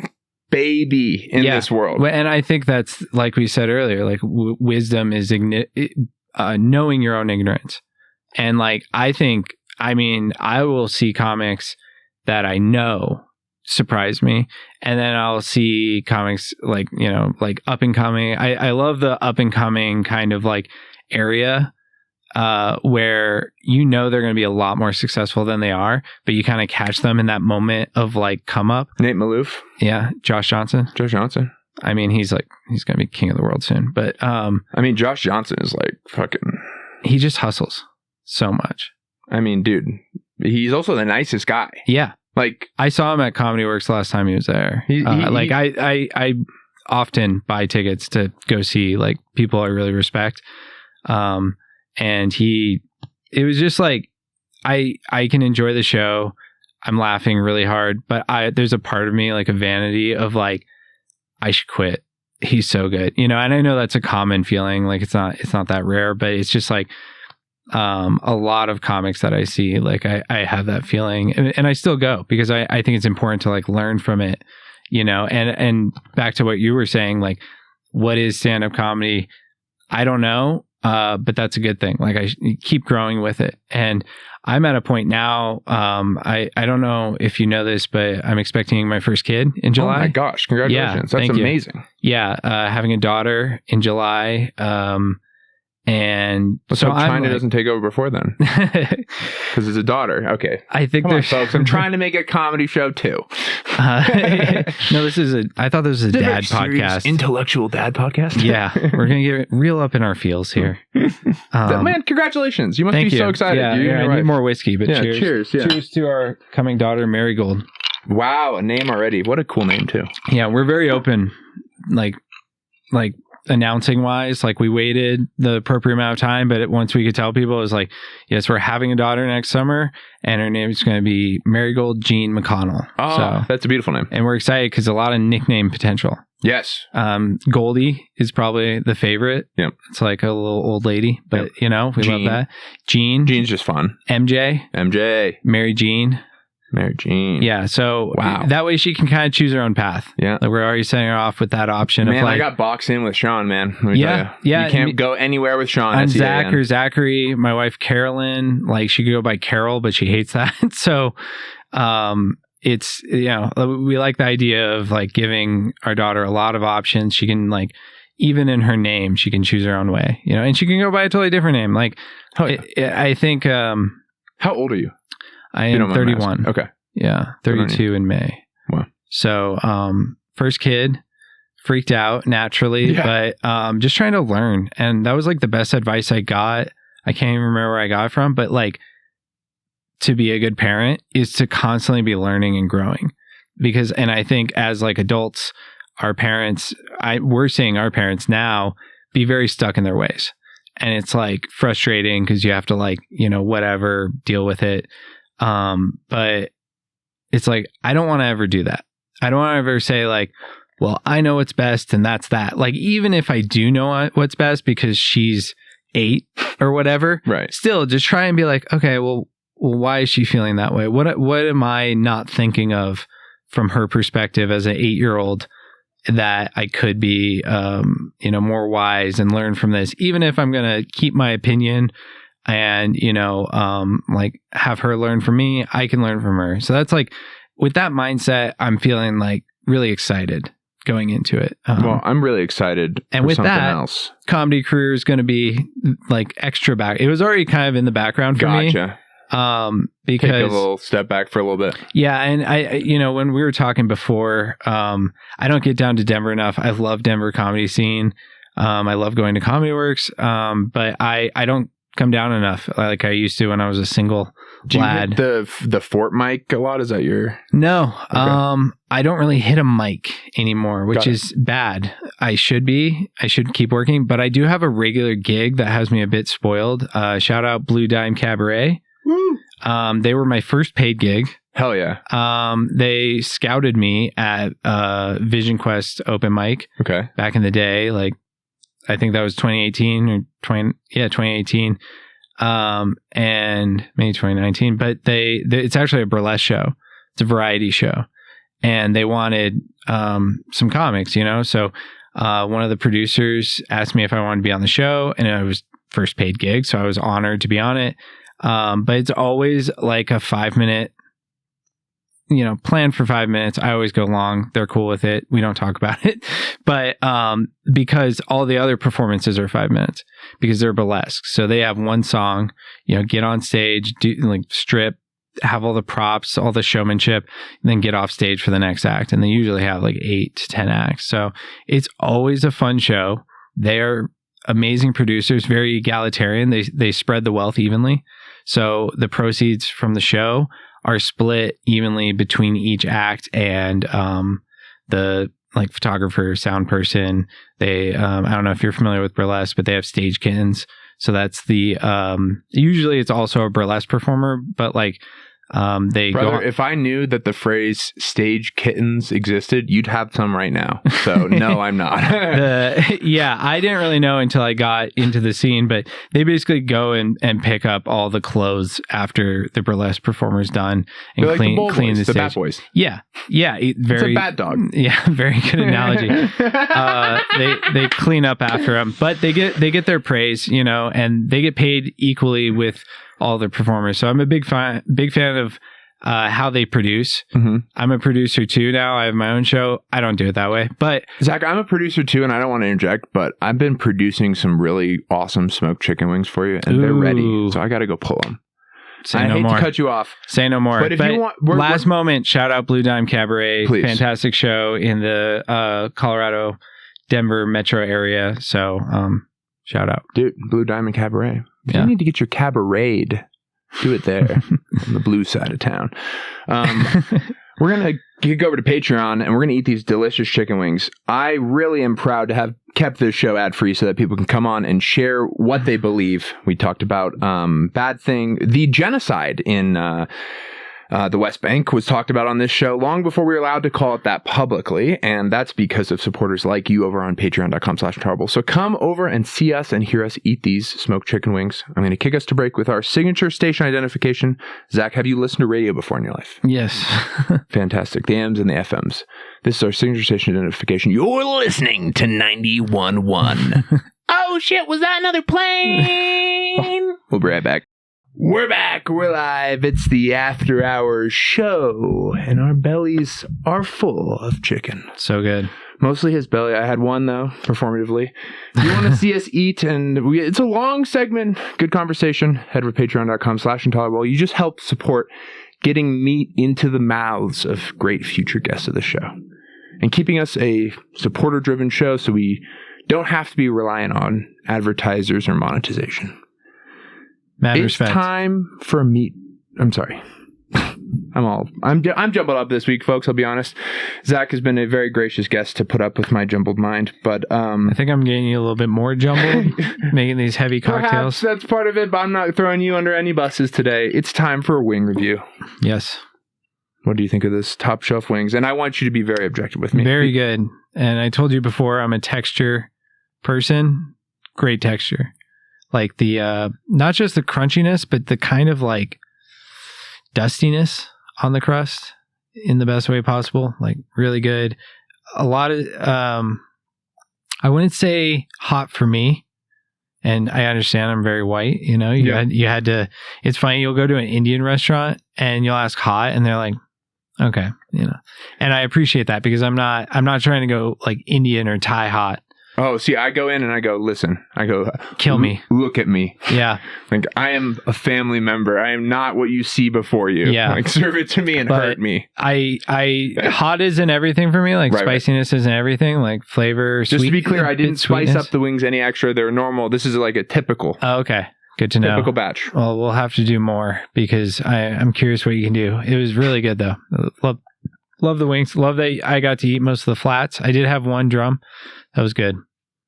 baby in this world. Well, and I think that's, like we said earlier, like wisdom is knowing your own ignorance. And like, I will see comics that I know surprise me, and then I'll see comics like, you know, like up and coming. I love the up and coming kind of like area where you know they're going to be a lot more successful than they are, but you kind of catch them in that moment of like come up. Nate Malouf. Yeah. Josh Johnson. I mean, he's going to be king of the world soon, but I mean, Josh Johnson is like fucking, he just hustles so much. I mean, dude, he's also the nicest guy. Yeah. Like, I saw him at Comedy Works last time he was there. I often buy tickets to go see like people I really respect. And it was just like, I can enjoy the show. I'm laughing really hard, but there's a part of me, like a vanity of like, I should quit. He's so good, you know? And I know that's a common feeling. Like it's not that rare, but it's just like, a lot of comics that I see, like I have that feeling, and I still go because I think it's important to like learn from it, you know? And back to what you were saying, like, what is stand-up comedy? I don't know. But that's a good thing. Like I keep growing with it. And I'm at a point now, I don't know if you know this, but I'm expecting my first kid in July. Oh my gosh. Congratulations. Yeah, that's amazing. Yeah. Having a daughter in July. And so China doesn't take over before then, because it's a daughter. Okay. I think there's folks. I'm trying to make a comedy show too. No, I thought this was a dad podcast. Intellectual dad podcast. Yeah. We're going to get real up in our feels here. Man, congratulations. You must be so excited. Yeah, I need more whiskey, but cheers. Cheers. Yeah. Cheers to our coming daughter, Marigold. Wow. A name already. What a cool name too. Yeah. We're very open. Like announcing wise, like we waited the appropriate amount of time, but once we could tell people, it was like, yes, we're having a daughter next summer, and her name is going to be Marigold Jean McConnel. Oh, so, that's a beautiful name. And we're excited because a lot of nickname potential. Yes. Goldie is probably the favorite. Yep. It's like a little old lady, but we love that. Jean's just fun. MJ. Mary Jean. Yeah, so that way she can kind of choose her own path. Yeah. Like we're already setting her off with that option. Man, of like, I got boxed in with Sean, man. You can't go anywhere with Sean. I'm Zach or Zachary. My wife, Carolyn, like she could go by Carol, but she hates that. So it's, we like the idea of like giving our daughter a lot of options. She can like, even in her name, she can choose her own way, and she can go by a totally different name. Like, I think, how old are you? I am 31. Okay. Yeah. 32 in May. Wow. So, first kid, freaked out naturally, but just trying to learn. And that was like the best advice I got. I can't even remember where I got it from, but like to be a good parent is to constantly be learning and growing. And I think as like adults, our parents, we're seeing our parents now be very stuck in their ways. And it's like frustrating because you have to like, whatever, deal with it. But it's like, I don't want to ever do that. I don't want to ever say like, well, I know what's best and that's that. Like, even if I do know what's best because she's 8 or whatever, right? Still just try and be like, okay, well, why is she feeling that way? What am I not thinking of from her perspective as an 8-year-old that I could be, more wise and learn from this, even if I'm going to keep my opinion and, like have her learn from me, I can learn from her. So that's like, with that mindset, I'm feeling like really excited going into it. Well, I'm really excited. And with that, else. Comedy career is going to be like extra back. It was already kind of in the background for me. Because take a little step back for a little bit. Yeah. And I, when we were talking before, I don't get down to Denver enough. I love Denver comedy scene. I love going to Comedy Works. But I don't come down enough like I used to when I was a single lad. Do you hit the Fort mic a lot? Is that your... No. Okay. I don't really hit a mic anymore, which is bad. I should keep working, but I do have a regular gig that has me a bit spoiled. Shout out Blue Dime Cabaret. Woo. They were my first paid gig. Hell yeah. They scouted me at Vision Quest open mic. Okay. Back in the day, like I think that was 2018 or 2018. And maybe 2019, but it's actually a burlesque show. It's a variety show. And they wanted some comics, so one of the producers asked me if I wanted to be on the show, and it was first paid gig, so I was honored to be on it. But it's always like a 5-minute, planned for 5 minutes. I always go long. They're cool with it. We don't talk about it. But because all the other performances are 5 minutes because they're burlesque. So they have one song, get on stage, do like strip, have all the props, all the showmanship, and then get off stage for the next act. And they usually have like 8 to 10 acts. So it's always a fun show. They're amazing producers, very egalitarian. They spread the wealth evenly. So the proceeds from the show are split evenly between each act and the like photographer, sound person. They I don't know if you're familiar with burlesque, but they have stage kittens. So that's the usually it's also a burlesque performer, but like they Brother, if I knew that the phrase stage kittens existed, you'd have some right now. So no, I'm not. Yeah, I didn't really know until I got into the scene, but they basically go and pick up all the clothes after the burlesque performer's done and like clean boys, the stage. Bat boys. Yeah. Very, it's a bat dog. Yeah, very good analogy. They clean up after them, but they get their praise, and they get paid equally with all their performers. So I'm a big fan of how they produce. Mm-hmm. I'm a producer too now. I have my own show. I don't do it that way. But Zach, I'm a producer too, and I don't want to interject, but I've been producing some really awesome smoked chicken wings for you, and they're ready. So I got to go pull them. I hate to cut you off. Say no more. But if you want, last moment, shout out Blue Dime Cabaret. Please. Fantastic show in the Colorado, Denver metro area. So shout out. Dude, Blue Diamond Cabaret. You need to get your cabaret. Do it there on the blue side of town. We're going to go over to Patreon and we're going to eat these delicious chicken wings. I really am proud to have kept this show ad free so that people can come on and share what they believe. We talked about the genocide in The West Bank was talked about on this show long before we were allowed to call it that publicly, and that's because of supporters like you over on patreon.com/intolerable. So come over and see us and hear us eat these smoked chicken wings. I'm going to kick us to break with our signature station identification. Zach, have you listened to radio before in your life? Yes. Fantastic. The AMs and the FMs. This is our signature station identification. You're listening to 91.1. Oh shit, was that another plane? We'll be right back. We're back. We're live. It's the After Hours show, and our bellies are full of chicken. So good. Mostly his belly. I had one, though, performatively. If you want to see us eat, and it's a long segment, good conversation, head over to patreon.com/intolerable. You just help support getting meat into the mouths of great future guests of the show, and keeping us a supporter-driven show so we don't have to be reliant on advertisers or monetization. It's time for a meat. I'm sorry. I'm jumbled up this week, folks. I'll be honest. Zach has been a very gracious guest to put up with my jumbled mind, but I think I'm getting you a little bit more jumbled, making these heavy cocktails. Perhaps that's part of it, but I'm not throwing you under any buses today. It's time for a wing review. Yes. What do you think of this top shelf wings? And I want you to be very objective with me. Very good. And I told you before, I'm a texture person. Great texture. Like the, not just the crunchiness, but the kind of like dustiness on the crust in the best way possible. Like really good. A lot of, I wouldn't say hot for me. And I understand I'm very white, you know, you had to, it's funny. You'll go to an Indian restaurant and you'll ask hot and they're like, okay, you know, and I appreciate that because I'm not trying to go like Indian or Thai hot. Oh, see, I go in and I go, listen, I go, kill me. Look at me. Yeah. Like, I am a family member. I am not what you see before you. Yeah. Like, serve it to me and hurt me. Hot isn't everything for me. Like, spiciness isn't everything. Like, flavor, Just to be clear, I didn't spice up the wings any extra. They're normal. This is like a typical. Oh, okay. Good to know. Typical batch. Well, we'll have to do more because I'm curious what you can do. It was really good, though. Love the wings. Love that I got to eat most of the flats. I did have one drum. That was good.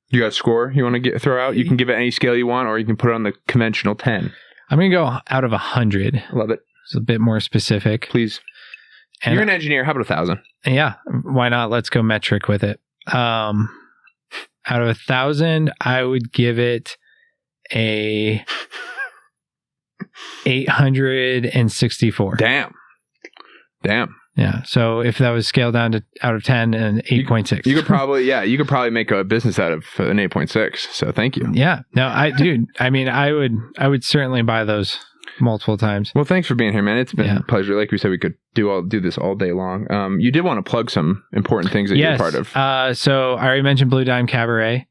You got a score you want to throw out? You can give it any scale you want, or you can put it on the conventional 10. I'm going to go out of 100. Love it. It's a bit more specific. Please. And you're an engineer. How about 1,000? Yeah. Why not? Let's go metric with it. Out of 1,000, I would give it a 864. Damn. Yeah. So if that was scaled down to out of 10 and 8.6. You could probably make a business out of an 8.6. So thank you. Yeah. No, I would certainly buy those multiple times. Well, thanks for being here, man. It's been a pleasure. Like we said, we could do this all day long. You did want to plug some important things that you're part of. So I already mentioned Blue Dime Cabaret.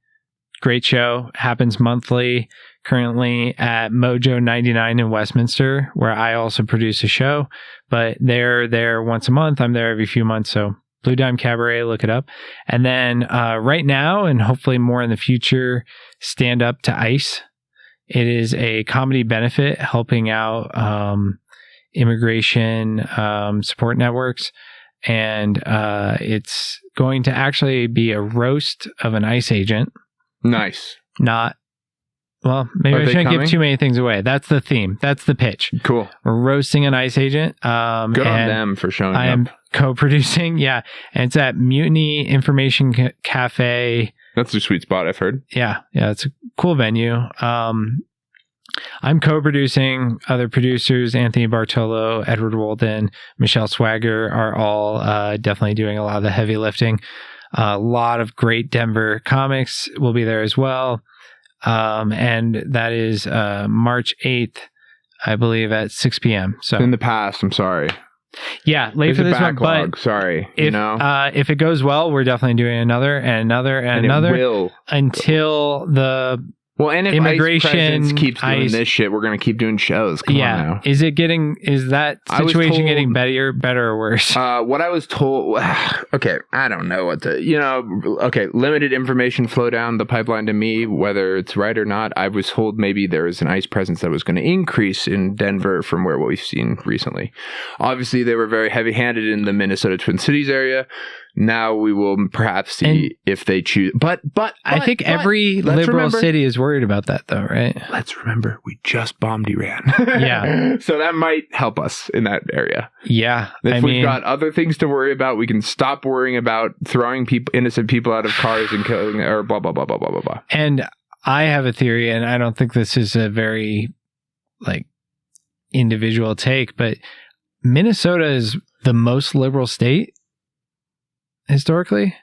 Great show. Happens monthly. Currently at Mojo 99 in Westminster, where I also produce a show, but they're there once a month. I'm there every few months. So Blue Dime Cabaret, look it up. And then right now, and hopefully more in the future, Stand Up to Ice. It is a comedy benefit helping out immigration support networks. And it's going to actually be a roast of an ICE agent. Nice. Well, maybe I shouldn't give too many things away. That's the theme. That's the pitch. Cool. We're roasting an ICE agent. Good on them for showing up. I am co-producing. Yeah. And it's at Mutiny Information Cafe. That's a sweet spot, I've heard. Yeah. Yeah. It's a cool venue. I'm co-producing. Other producers, Anthony Bartolo, Edward Walden, Michelle Swagger, are all definitely doing a lot of the heavy lifting. A lot of great Denver comics will be there as well. And that is March 8th, I believe, at 6 p.m. So in the past, I'm sorry. Yeah, late for this one, but sorry. If it goes well, we're definitely doing another and another and another until the and if immigration ICE keeps doing this shit, we're gonna keep doing shows. Come on now. Is that situation getting better or worse? What I was told. Okay, I don't know what limited information flow down the pipeline to me, whether it's right or not. I was told maybe there was an ICE presence that was going to increase in Denver from what we've seen recently. Obviously, they were very heavy-handed in the Minnesota Twin Cities area. Now we will perhaps see if they choose. But I think every liberal city is worried about that, though, right? Let's remember, we just bombed Iran. Yeah. So that might help us in that area. Yeah. If we've got other things to worry about, we can stop worrying about throwing innocent people out of cars and killing or blah, blah, blah, blah, blah, blah, blah. And I have a theory, and I don't think this is a very, individual take, but Minnesota is the most liberal state historically.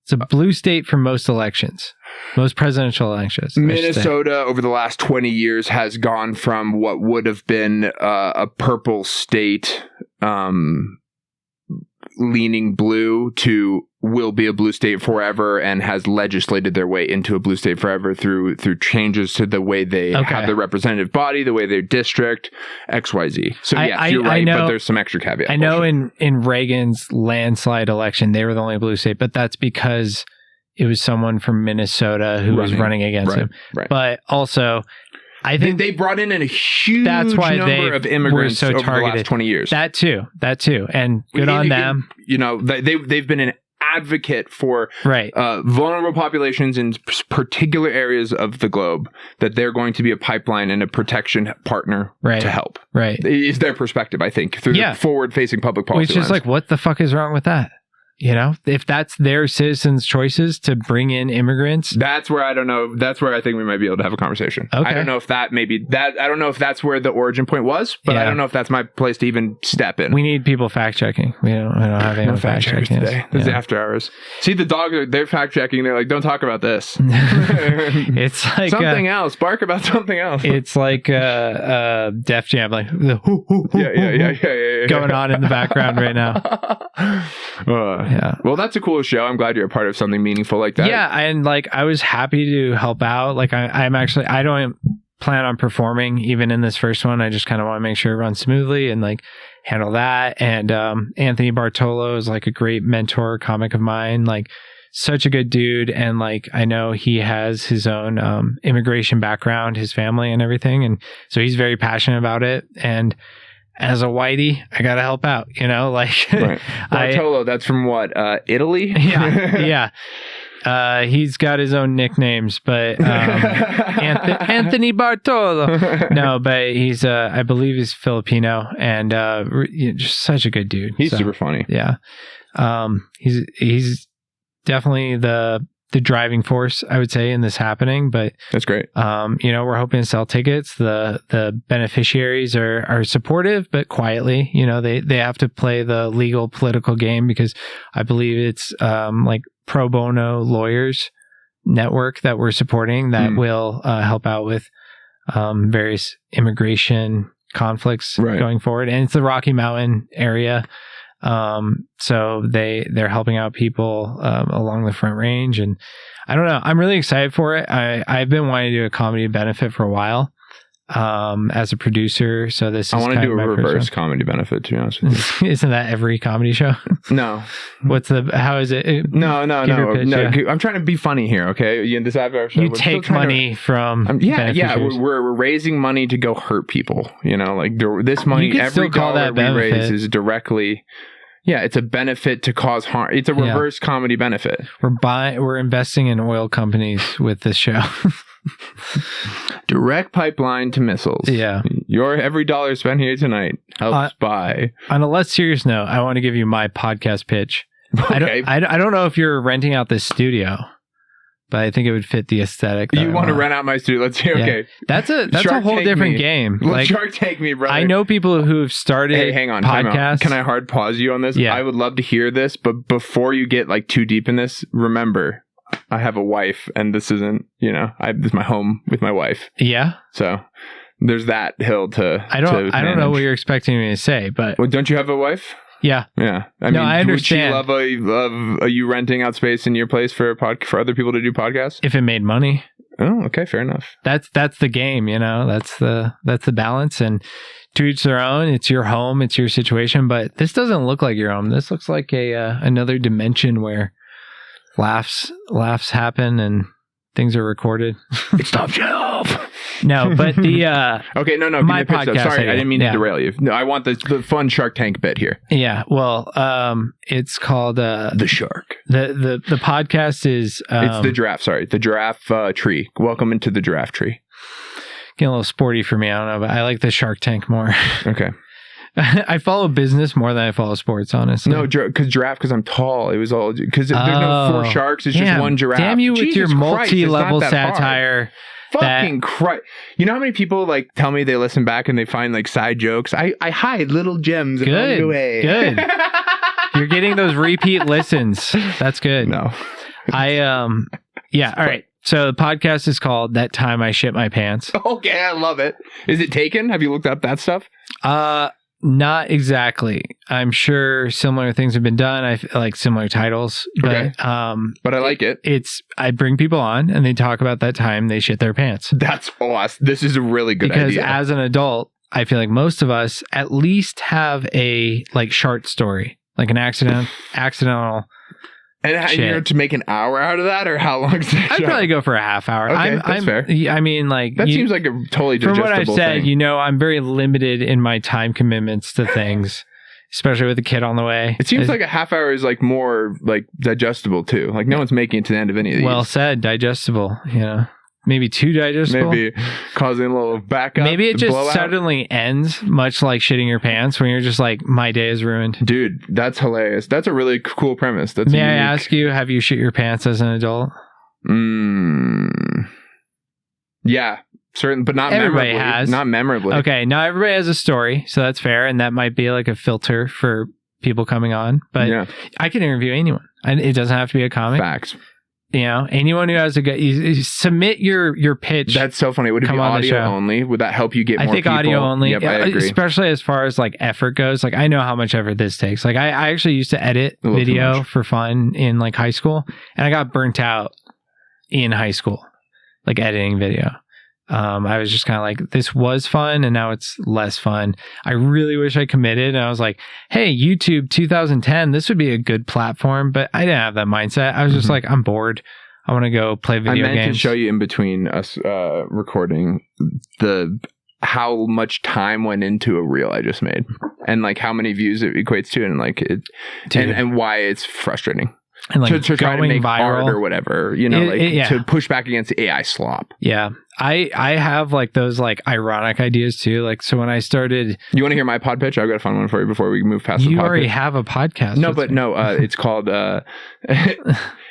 It's a blue state for most elections, most presidential elections. Minnesota over the last 20 years has gone from what would have been a purple state leaning blue to will be a blue state forever, and has legislated their way into a blue state forever through changes to the way they have their representative body, the way their district, XYZ. So yes, you're right, but there's some extra caveats. I know in Reagan's landslide election, they were the only blue state, but that's because it was someone from Minnesota who was running against him. Right. But also, I think they brought in a huge number of immigrants over the last 20 years. That too. And good on them. They've been an advocate for vulnerable populations in particular areas of the globe, that they're going to be a pipeline and a protection partner to help. Right. Is their perspective, I think, through the forward-facing public policy. Which is what the fuck is wrong with that? If that's their citizens' choices to bring in immigrants, that's where I don't know. That's where I think we might be able to have a conversation. Okay. I don't know if that I don't know if that's where the origin point was, but I don't know if that's my place to even step in. We need people fact checking. We don't have any fact checking today. This is after hours. See, the dogs they're fact checking. They're like, don't talk about this. It's like something else. Bark about something else. It's like Def Jam, like the going on in the background right now. Yeah. Well, that's a cool show. I'm glad you're a part of something meaningful like that. Yeah, and I was happy to help out. I don't plan on performing even in this first one. I just kind of want to make sure it runs smoothly and handle that. And Anthony Bartolo is a great mentor, comic of mine. Such a good dude, and I know he has his own immigration background, his family and everything, and so he's very passionate about it. And as a whitey, I gotta help out, Right. Bartolo, that's from what, Italy? Yeah. He's got his own nicknames, but Anthony Bartolo. No, but he's I believe he's Filipino, and just such a good dude. He's super funny. Yeah. He's definitely the driving force, I would say, in this happening. But that's great. We're hoping to sell tickets. The beneficiaries are supportive, but quietly. They have to play the legal political game, because I believe it's pro bono lawyers network that we're supporting that will help out with various immigration conflicts going forward. And it's the Rocky Mountain area. So they're helping out people along the Front Range, and I don't know, I'm really excited for it. I've been wanting to do a comedy benefit for a while as a producer, so this is I want to do a reverse comedy benefit, to be honest with you. Isn't that every comedy show? No. How is it? No. Pitch, I'm trying to be funny here, okay? This our show. You take money from we're raising money to go hurt people, this money, every dollar we raise is directly it's a benefit to cause harm. It's a reverse comedy benefit. We're investing in oil companies with this show. Direct pipeline to missiles. Yeah. Your every dollar spent here tonight helps buy. On a less serious note, I want to give you my podcast pitch. Okay. I don't know if you're renting out this studio, but I think it would fit the aesthetic. You want to rent out my studio? Let's see. Okay. That's a whole different game. Shark Tank me, brother. I know people who've started hang on, podcasts. Can I hard pause you on this? Yeah. I would love to hear this, but before you get too deep in this, remember, I have a wife, and this isn't, this is my home with my wife. Yeah. So there's that hill to I don't know what you're expecting me to say, but well, don't you have a wife? Yeah. Yeah. I understand. Would she love you renting out space in your place for other people to do podcasts? If it made money. Oh, okay, fair enough. That's the game, That's the balance, and to each their own. It's your home, it's your situation, but this doesn't look like your home. This looks like another dimension where laughs happen and things are recorded. It's top shelf. No, but the okay, no, my podcast. Sorry, I didn't mean to derail you. No, I want the fun Shark Tank bit here. Yeah, well, it's called The Shark. The podcast is it's the giraffe. Sorry, the giraffe tree. Welcome into the giraffe tree. Getting a little sporty for me. I don't know, but I like the Shark Tank more. Okay. I follow business more than I follow sports, honestly. No, because I'm tall. It was all because there's no 4 sharks. It's just one giraffe. Damn you with Jesus your multi-level Christ, satire. Fucking Christ. You know how many people like tell me they listen back and they find like side jokes? I hide little gems along the way. Good. You're getting those repeat listens. That's good. No. Yeah, all right. So the podcast is called That Time I Shit My Pants. Okay, I love it. Is it taken? Have you looked up that stuff? Not exactly. I'm sure similar things have been done. I like similar titles, but but I like it. I bring people on and they talk about that time they shit their pants. That's awesome. This is a really good idea. Because as an adult, I feel like most of us at least have a like short story, like an accidental. And you're to make an hour out of that, or how long is that? I'd probably go for a half hour. Okay, that's fair. I mean, like that seems like a totally digestible from what I've said, thing. I'm very limited in my time commitments to things, especially with a kid on the way. It seems like a half hour is like more like digestible too. Like no one's making it to the end of any of these. Well said, digestible. Maybe too digestible. Maybe causing a little backup. Maybe it just blowout. Suddenly ends, much like shitting your pants, when you're just like, my day is ruined. Dude, that's hilarious. That's a really cool premise. That's May I ask you, have you shit your pants as an adult? Yeah, certain, but not everybody memorably. has. Not memorably. Okay, now everybody has a story, so that's fair, and that might be like a filter for people coming on. But I can interview anyone. It doesn't have to be a comic. Facts. Anyone who has you submit your pitch. That's so funny. Would it be audio only? Would that help you get more people? I think audio only. Yep, I agree. Especially as far as like effort goes. Like I know how much effort this takes. Like I actually used to edit video for fun in like high school, and I got burnt out in high school, like editing video. I was just kind of like, this was fun and now it's less fun. I really wish I committed. And I was like, hey, YouTube 2010, this would be a good platform. But I didn't have that mindset. I was just like, I'm bored. I want to go play video games. I meant to show you in between us recording how much time went into a reel I just made and like how many views it equates to and like it and why it's frustrating. And like to try to make viral art or whatever, to push back against AI slop. Yeah. I have like those like ironic ideas too. Like, so when I started... You want to hear my pod pitch? I've got a fun one for you before we move past the pod pitch. You already have a podcast. No, but it's called...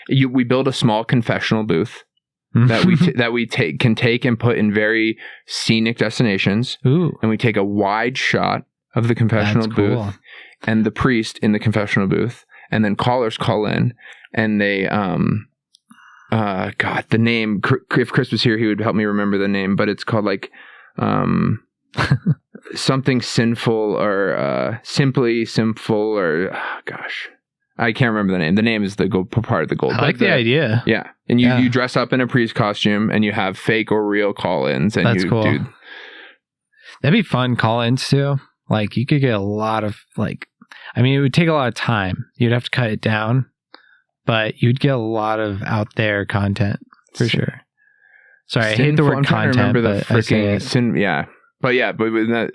we build a small confessional booth that we can take and put in very scenic destinations. Ooh. And we take a wide shot of the confessional booth and the priest in the confessional booth. And then callers call in and they, God, the name, if Chris was here, he would help me remember the name, but it's called like, something sinful or, simply sinful or, gosh, I can't remember the name. The name is the part of the gold. I like the idea. Yeah. And you dress up in a priest costume and you have fake or real call-ins. And that's cool. That'd be fun call-ins too. Like you could get a lot of like, I mean, it would take a lot of time. You'd have to cut it down, but you'd get a lot of out there content for sure. Sorry, I hate the word content, but I say it. But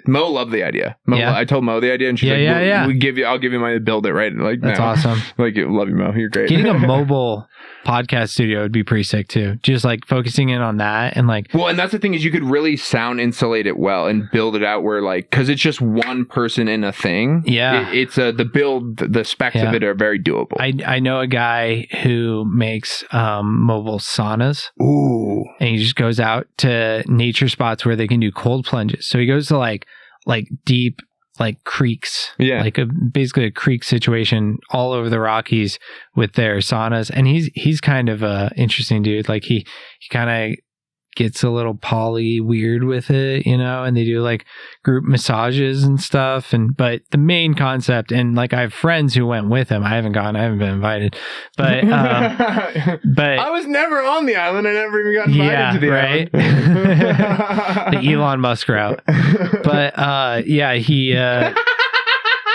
Mo loved the idea. I told Mo the idea, and she's I'll give you money to build it, right? Like that's awesome. Like, love you, Mo. You're great. Getting a mobile podcast studio would be pretty sick too. Just like focusing in on that and like. Well, and that's the thing is you could really sound insulate it well and build it out where like because it's just one person in a thing. Yeah, it's the specs of it are very doable. I know a guy who makes mobile saunas. Ooh, and he just goes out to nature spots where they can do cold plunges. So he goes to like deep like creeks, like basically a creek situation all over the Rockies with their saunas, and he's kind of a interesting dude. Like he kind of gets a little poly weird with it, and they do like group massages and stuff. But the main concept, and like I have friends who went with him. I haven't gone. I haven't been invited, but I was never on the island. I never even got invited to the island. The Elon Musk route. But he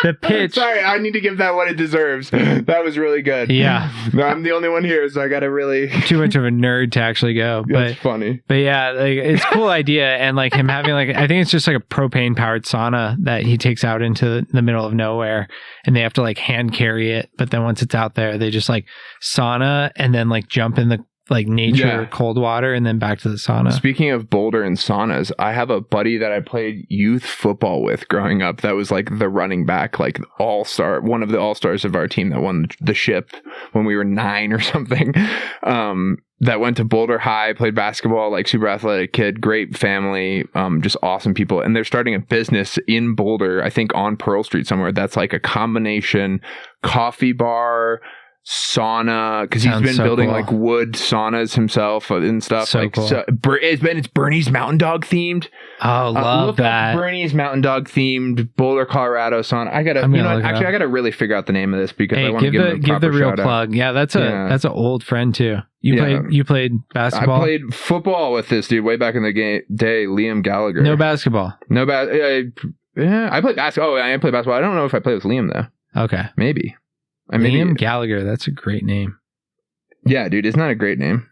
The pitch. Sorry, I need to give that what it deserves. That was really good. Yeah. No, I'm the only one here, so I got to really... Too much of a nerd to actually go. That's funny. But yeah, like it's a cool idea. And like him having like, I think it's just like a propane powered sauna that he takes out into the middle of nowhere and they have to like hand carry it. But then once it's out there, they just like sauna and then like jump in the like nature cold water and then back to the sauna. Speaking of Boulder and saunas, I have a buddy that I played youth football with growing up that was like the running back, like all-star, one of the all-stars of our team that won the ship when we were 9 or something. That went to Boulder High, played basketball, like super athletic kid, great family, just awesome people. And they're starting a business in Boulder, I think on Pearl Street somewhere, that's like a combination coffee bar, sauna, because he's been building like wood saunas himself and stuff. So like cool. It's Bernie's Mountain Dog themed. Oh, love that. Bernie's Mountain Dog themed Boulder, Colorado sauna. I gotta really figure out the name of this because I want to give the real plug. Yeah, that's an old friend too. You played basketball. I played football with this dude way back in the day. Liam Gallagher. No basketball. Yeah, I played basketball. Oh, I played basketball. I don't know if I played with Liam though. Okay, maybe. Liam Gallagher, that's a great name. Yeah, dude, isn't that a great name?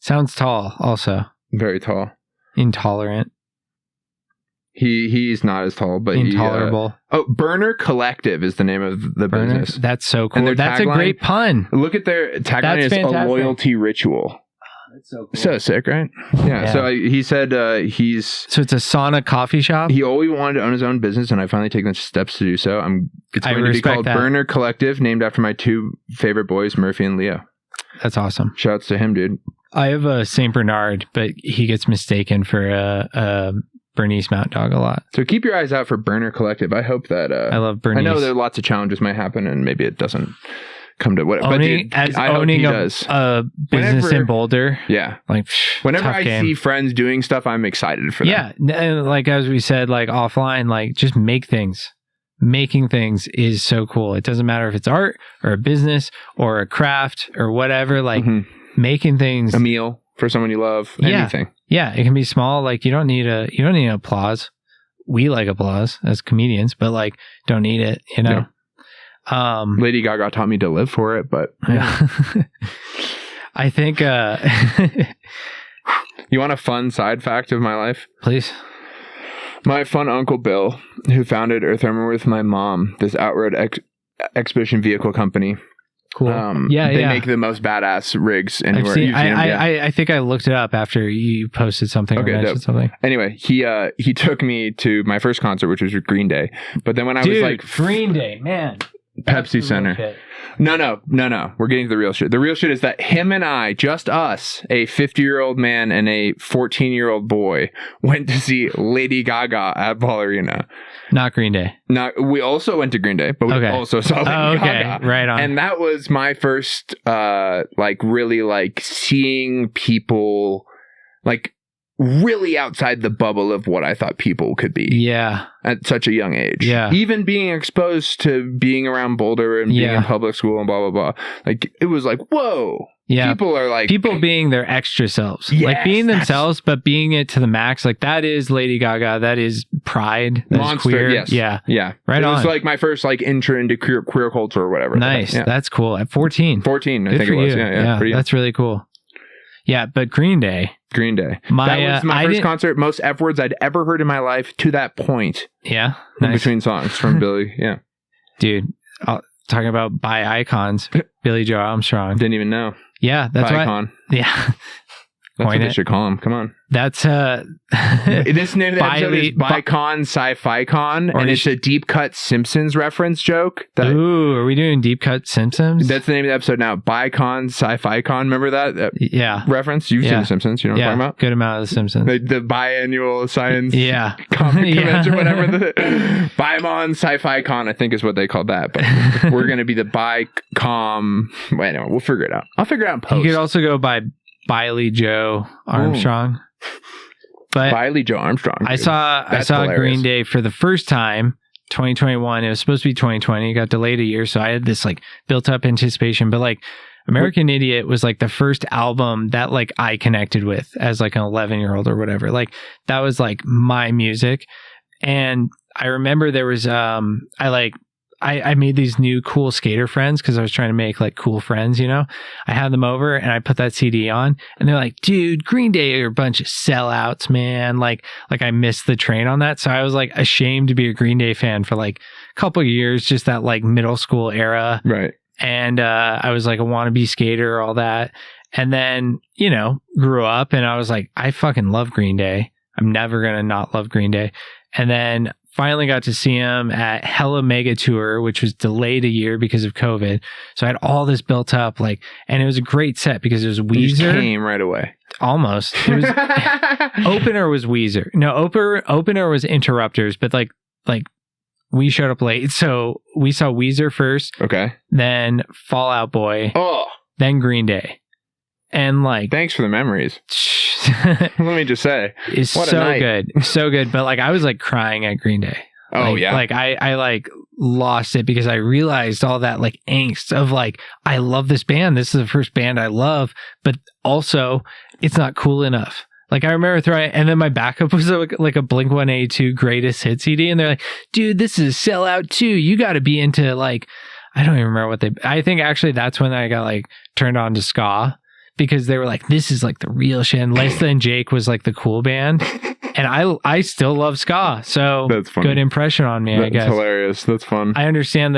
Sounds tall, also. Very tall. Intolerant. He's not as tall, but intolerable. Berner Collective is the name of the business. That's so cool. That's a great pun. Look at their tagline is fantastic. A loyalty ritual. That's so cool. So sick, right? Yeah. So he said So it's a sauna coffee shop? He always wanted to own his own business, and I finally taken the steps to do so. It's going to be called Berner Collective, named after my 2 favorite boys, Murphy and Leo. That's awesome. Shouts to him, dude. I have a St. Bernard, but he gets mistaken for a Bernese Mountain Dog a lot. So keep your eyes out for Berner Collective. I hope that... I love Bernese. I know there are lots of challenges might happen, and maybe it doesn't... come to what owning a business in Boulder. Yeah. Like whenever I see friends doing stuff, I'm excited for them. Yeah. And like as we said, like offline, like just make things. Making things is so cool. It doesn't matter if it's art or a business or a craft or whatever, like making things. A meal for someone you love. Anything. Yeah. It can be small. Like you don't need applause. We like applause as comedians, but like don't need it, you know? Yeah. Lady Gaga taught me to live for it, but yeah. I think you want a fun side fact of my life? Please. My fun Uncle Bill, who founded Earthermer with my mom, this outroad expedition vehicle company. Cool. They make the most badass rigs anywhere. I think I looked it up after you posted something or mentioned something. Anyway, he took me to my first concert, which was Green Day. But then when I was like Green Day, man. Pepsi Center. No. We're getting to the real shit. The real shit is that him and I, just us, a 50-year-old man and a 14-year-old boy, went to see Lady Gaga at Ball Arena. Not Green Day. We also went to Green Day, but we also saw Lady Gaga. Right on. And that was my first, really seeing people, really outside the bubble of what I thought people could be. Yeah. At such a young age. Yeah. Even being exposed to being around Boulder and being in public school and blah, blah, blah. It was like, whoa. Yeah. People being their extra selves. Yes, like being themselves, but being it to the max. Like that is Lady Gaga. That is pride. That Monster, is queer. Yes. Yeah. Yeah. Right on. It was my first intro into queer culture or whatever. Nice. That's cool. At 14. 14, I think it was. Yeah. That's really cool. Yeah, but Green Day. That was my first concert, most F words I'd ever heard in my life to that point. Yeah. In between songs from Billy. Yeah. Dude, talking about bi-icons, Billy Joe Armstrong. Didn't even know. Yeah, that's Bi-icon. Yeah. That's what they should call him. Come on. That's this name of the episode is Bi-Con Sci-Fi-Con, and it's a deep cut Simpsons reference joke. Ooh, are we doing deep cut Simpsons? That's the name of the episode now. Bi-Con Sci-Fi-Con. Remember that? Yeah. Reference? You've seen the Simpsons. You know what I'm talking about? Good amount of the Simpsons. The biannual science comic convention, whatever. The Bi-Mon Sci-Fi-Con, I think is what they call that. But we're going to be the Bi-Com. Wait, no, we'll figure it out. I'll figure it out in post. You could also go by Biley Joe Armstrong. But Biley Joe Armstrong. Dude. I saw Green Day for the first time 2021. It was supposed to be 2020. It got delayed a year, so I had this built up anticipation. But American Idiot was the first album that I connected with as an 11-year-old or whatever. That was my music. And I remember there was I made these new cool skater friends because I was trying to make like cool friends, you know. I had them over and I put that CD on and they're like, dude, Green Day are a bunch of sellouts, man. Like I missed the train on that. So I was like ashamed to be a Green Day fan for like a couple of years, just that like middle school era. Right. And I was like a wannabe skater, all that. And then, you know, grew up and I was like, I fucking love Green Day. I'm never going to not love Green Day. And then finally got to see him at Hella Mega Tour, which was delayed a year because of COVID. So I had all this built up, like, and it was a great set because it was Weezer. You just came right away. Almost. It was opener was Weezer. No, opener was Interrupters, but like we showed up late. So we saw Weezer first. Okay. Then Fall Out Boy. Oh. Then Green Day. And like, thanks for the memories. Let me just say, it's so good, so good. But like, I was like crying at Green Day. Oh like, yeah, like I like lost it because I realized all that like angst of like, I love this band. This is the first band I love, but also it's not cool enough. Like I remember throwing, and then my backup was like a Blink-182 greatest hit CD, and they're like, dude, this is Sellout too. You got to be into like, I don't even remember what I think actually that's when I got like turned on to ska. Because they were like, this is like the real shit. And Less Than Jake was like the cool band. And I still love ska. So that's funny. Good impression on me, I guess. That's hilarious. That's fun. I understand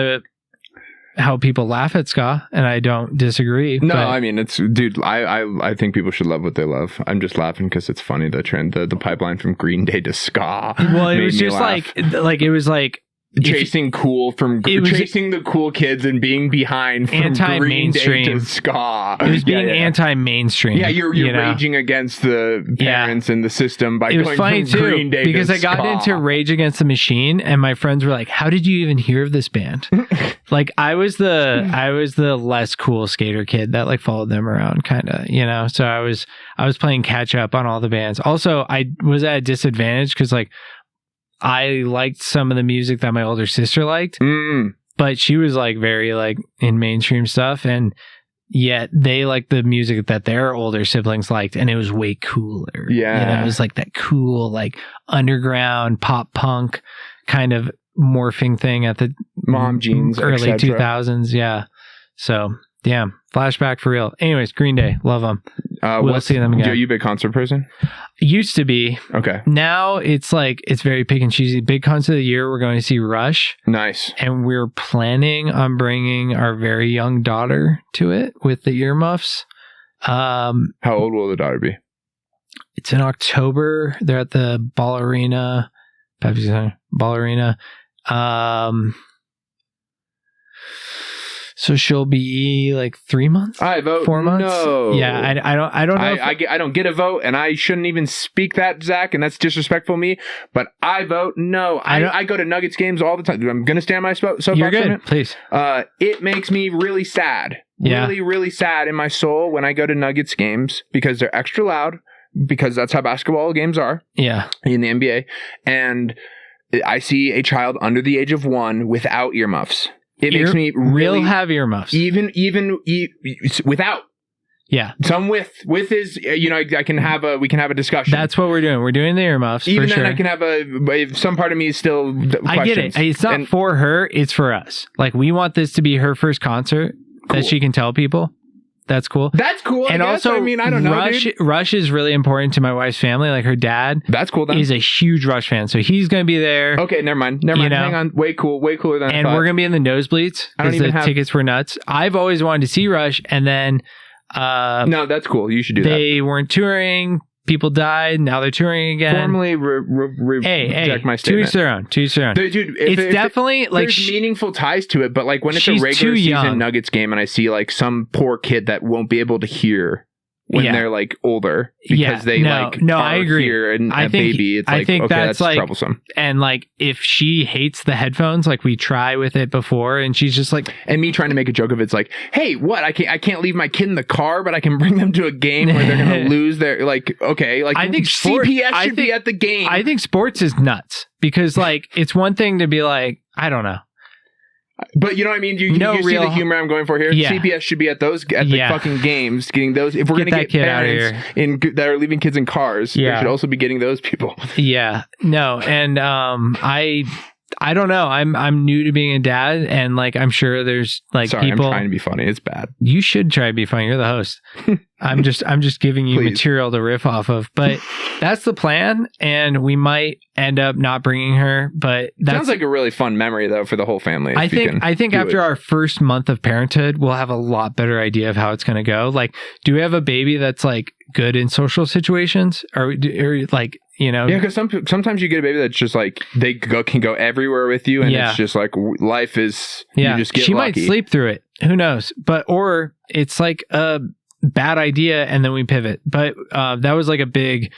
how people laugh at ska, and I don't disagree. No, I mean, it's, dude, I think people should love what they love. I'm just laughing because it's funny, the trend, the pipeline from Green Day to ska. Well, it was just like it was like, chasing the cool kids and being behind from Green Day to ska. It was being anti-mainstream. Yeah, you're raging against the parents and the system by it was going funny from Green Day because to I got ska. into Rage Against the Machine, and my friends were like, "How did you even hear of this band?" Like I was the less cool skater kid that like followed them around, kind of, you know. So I was playing catch up on all the bands. Also, I was at a disadvantage because like, I liked some of the music that my older sister liked, but she was like very like in mainstream stuff, and yet they liked the music that their older siblings liked, and it was way cooler. Yeah, you know, it was like that cool like underground pop punk kind of morphing thing at the mom jeans early 2000s. Yeah, so damn, flashback for real. Anyways, Green Day, love them. We'll see them again. Are you a big concert person? Used to be. Okay. Now it's like, it's very pick and choosy. Big concert of the year, we're going to see Rush. Nice. And we're planning on bringing our very young daughter to it with the earmuffs. How old will the daughter be? It's in October. They're at the Ball Arena. Pepsi Center. Ball Arena. So she'll be like 3 months. I vote 4 months. No. Yeah, I don't know. I don't get a vote, and I shouldn't even speak that, Zach, and that's disrespectful of me. But I vote no. I go to Nuggets games all the time. I'm gonna stand my soapbox. You're good, please. It makes me really sad. Yeah. Really, really sad in my soul when I go to Nuggets games because they're extra loud. Because that's how basketball games are. Yeah. In the NBA, and I see a child under the age of 1 without earmuffs. It makes me really have earmuffs. Even without. Yeah. Some with is, you know, we can have a discussion. That's what we're doing. We're doing the earmuffs. Even for then, sure. I can have some part of me is still questions. I get it. It's not for her. It's for us. Like, we want this to be her first concert that she can tell people. That's cool. That's cool. And also, I mean, I don't know. Rush is really important to my wife's family. Like, her dad. That's cool. Then. Is a huge Rush fan, so he's going to be there. Okay, never mind. You know? Hang on. Way cooler than I thought. And we're going to be in the nosebleeds because the tickets were nuts. I've always wanted to see Rush, and then no, that's cool. You should do that. They weren't touring. People died. Now they're touring again. Formally reject my statement. To each their own. Dude, it's definitely like there's meaningful ties to it, but like when it's a regular season Nuggets game and I see like some poor kid that won't be able to hear when they're like older because they I agree. Here and I a think, baby, it's I like, think okay, that's like troublesome. And like if she hates the headphones, like we try with it before, and she's just like, and me trying to make a joke of it's like, hey, what? I can't leave my kid in the car, but I can bring them to a game where they're gonna lose their like. Okay, like I think CPS should be at the game. I think sports is nuts because like it's one thing to be like, I don't know. But you know what I mean? You see the humor I'm going for here? Yeah. CPS should be at the fucking games, getting those. If we're going to get parents that are leaving kids in cars, they should also be getting those people. Yeah. No. And I don't know. I'm new to being a dad, and like I'm sure there's like Sorry, people. I'm trying to be funny. It's bad. You should try to be funny. You're the host. I'm just giving you Please. material to riff off of. But that's the plan, and we might end up not bringing her. But that sounds like a really fun memory though for the whole family. I think after our first month of parenthood, we'll have a lot better idea of how it's going to go. Like, do we have a baby that's like good in social situations, or like, you know? Yeah, because sometimes you get a baby that's just like can go everywhere with you, and it's just like life is. Yeah, you just get she lucky. might sleep through it. Who knows? But or it's like a bad idea, and then we pivot. But that was like a big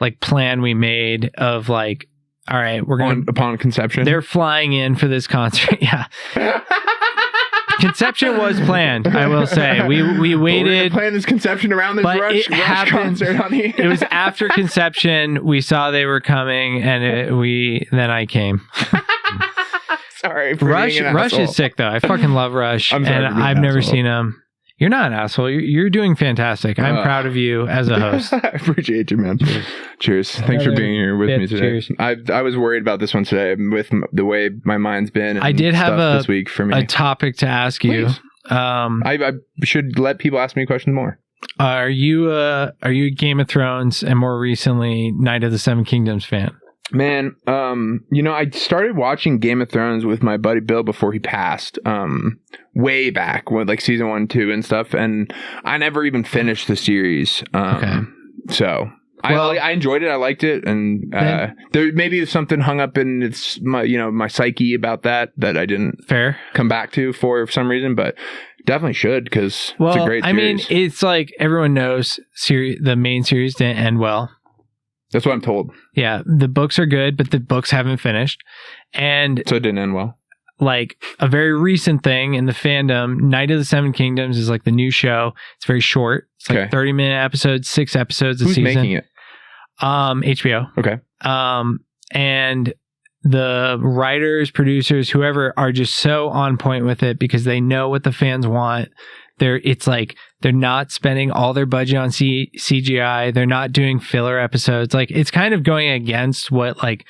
like plan we made of like, all right, we're going upon conception. They're flying in for this concert. Yeah. Conception was planned, I will say. We waited. Plan this conception around this Rush concert on here. It was after conception. We saw they were coming, and then I came. Sorry, for Rush is sick though. I fucking love Rush, and I've never seen him. You're not an asshole. You're doing fantastic. I'm proud of you as a host. I appreciate you, man. Cheers. Thanks for being here with me today. Cheers. I was worried about this one today with the way my mind's been. And I did have this week for me. A topic to ask you. I should let people ask me questions more. Are you a Game of Thrones and more recently Knight of the Seven Kingdoms fan? Man, I started watching Game of Thrones with my buddy Bill before he passed, way back with like season 1, 2 and stuff. And I never even finished the series. Okay. So I enjoyed it. I liked it. And, there maybe was something hung up in my psyche about that I didn't come back to for some reason, but definitely should. Cause it's a great series. I mean, it's like everyone knows the main series didn't end well. That's what I'm told. Yeah, the books are good, but the books haven't finished. And so it didn't end well. Like a very recent thing in the fandom, Knight of the Seven Kingdoms is like the new show. It's very short. It's like 30-minute episodes, 6 episodes a season. Who's making it? HBO. Okay. And the writers, producers, whoever are just so on point with it because they know what the fans want. It's like they're not spending all their budget on CGI. They're not doing filler episodes. Like it's kind of going against what like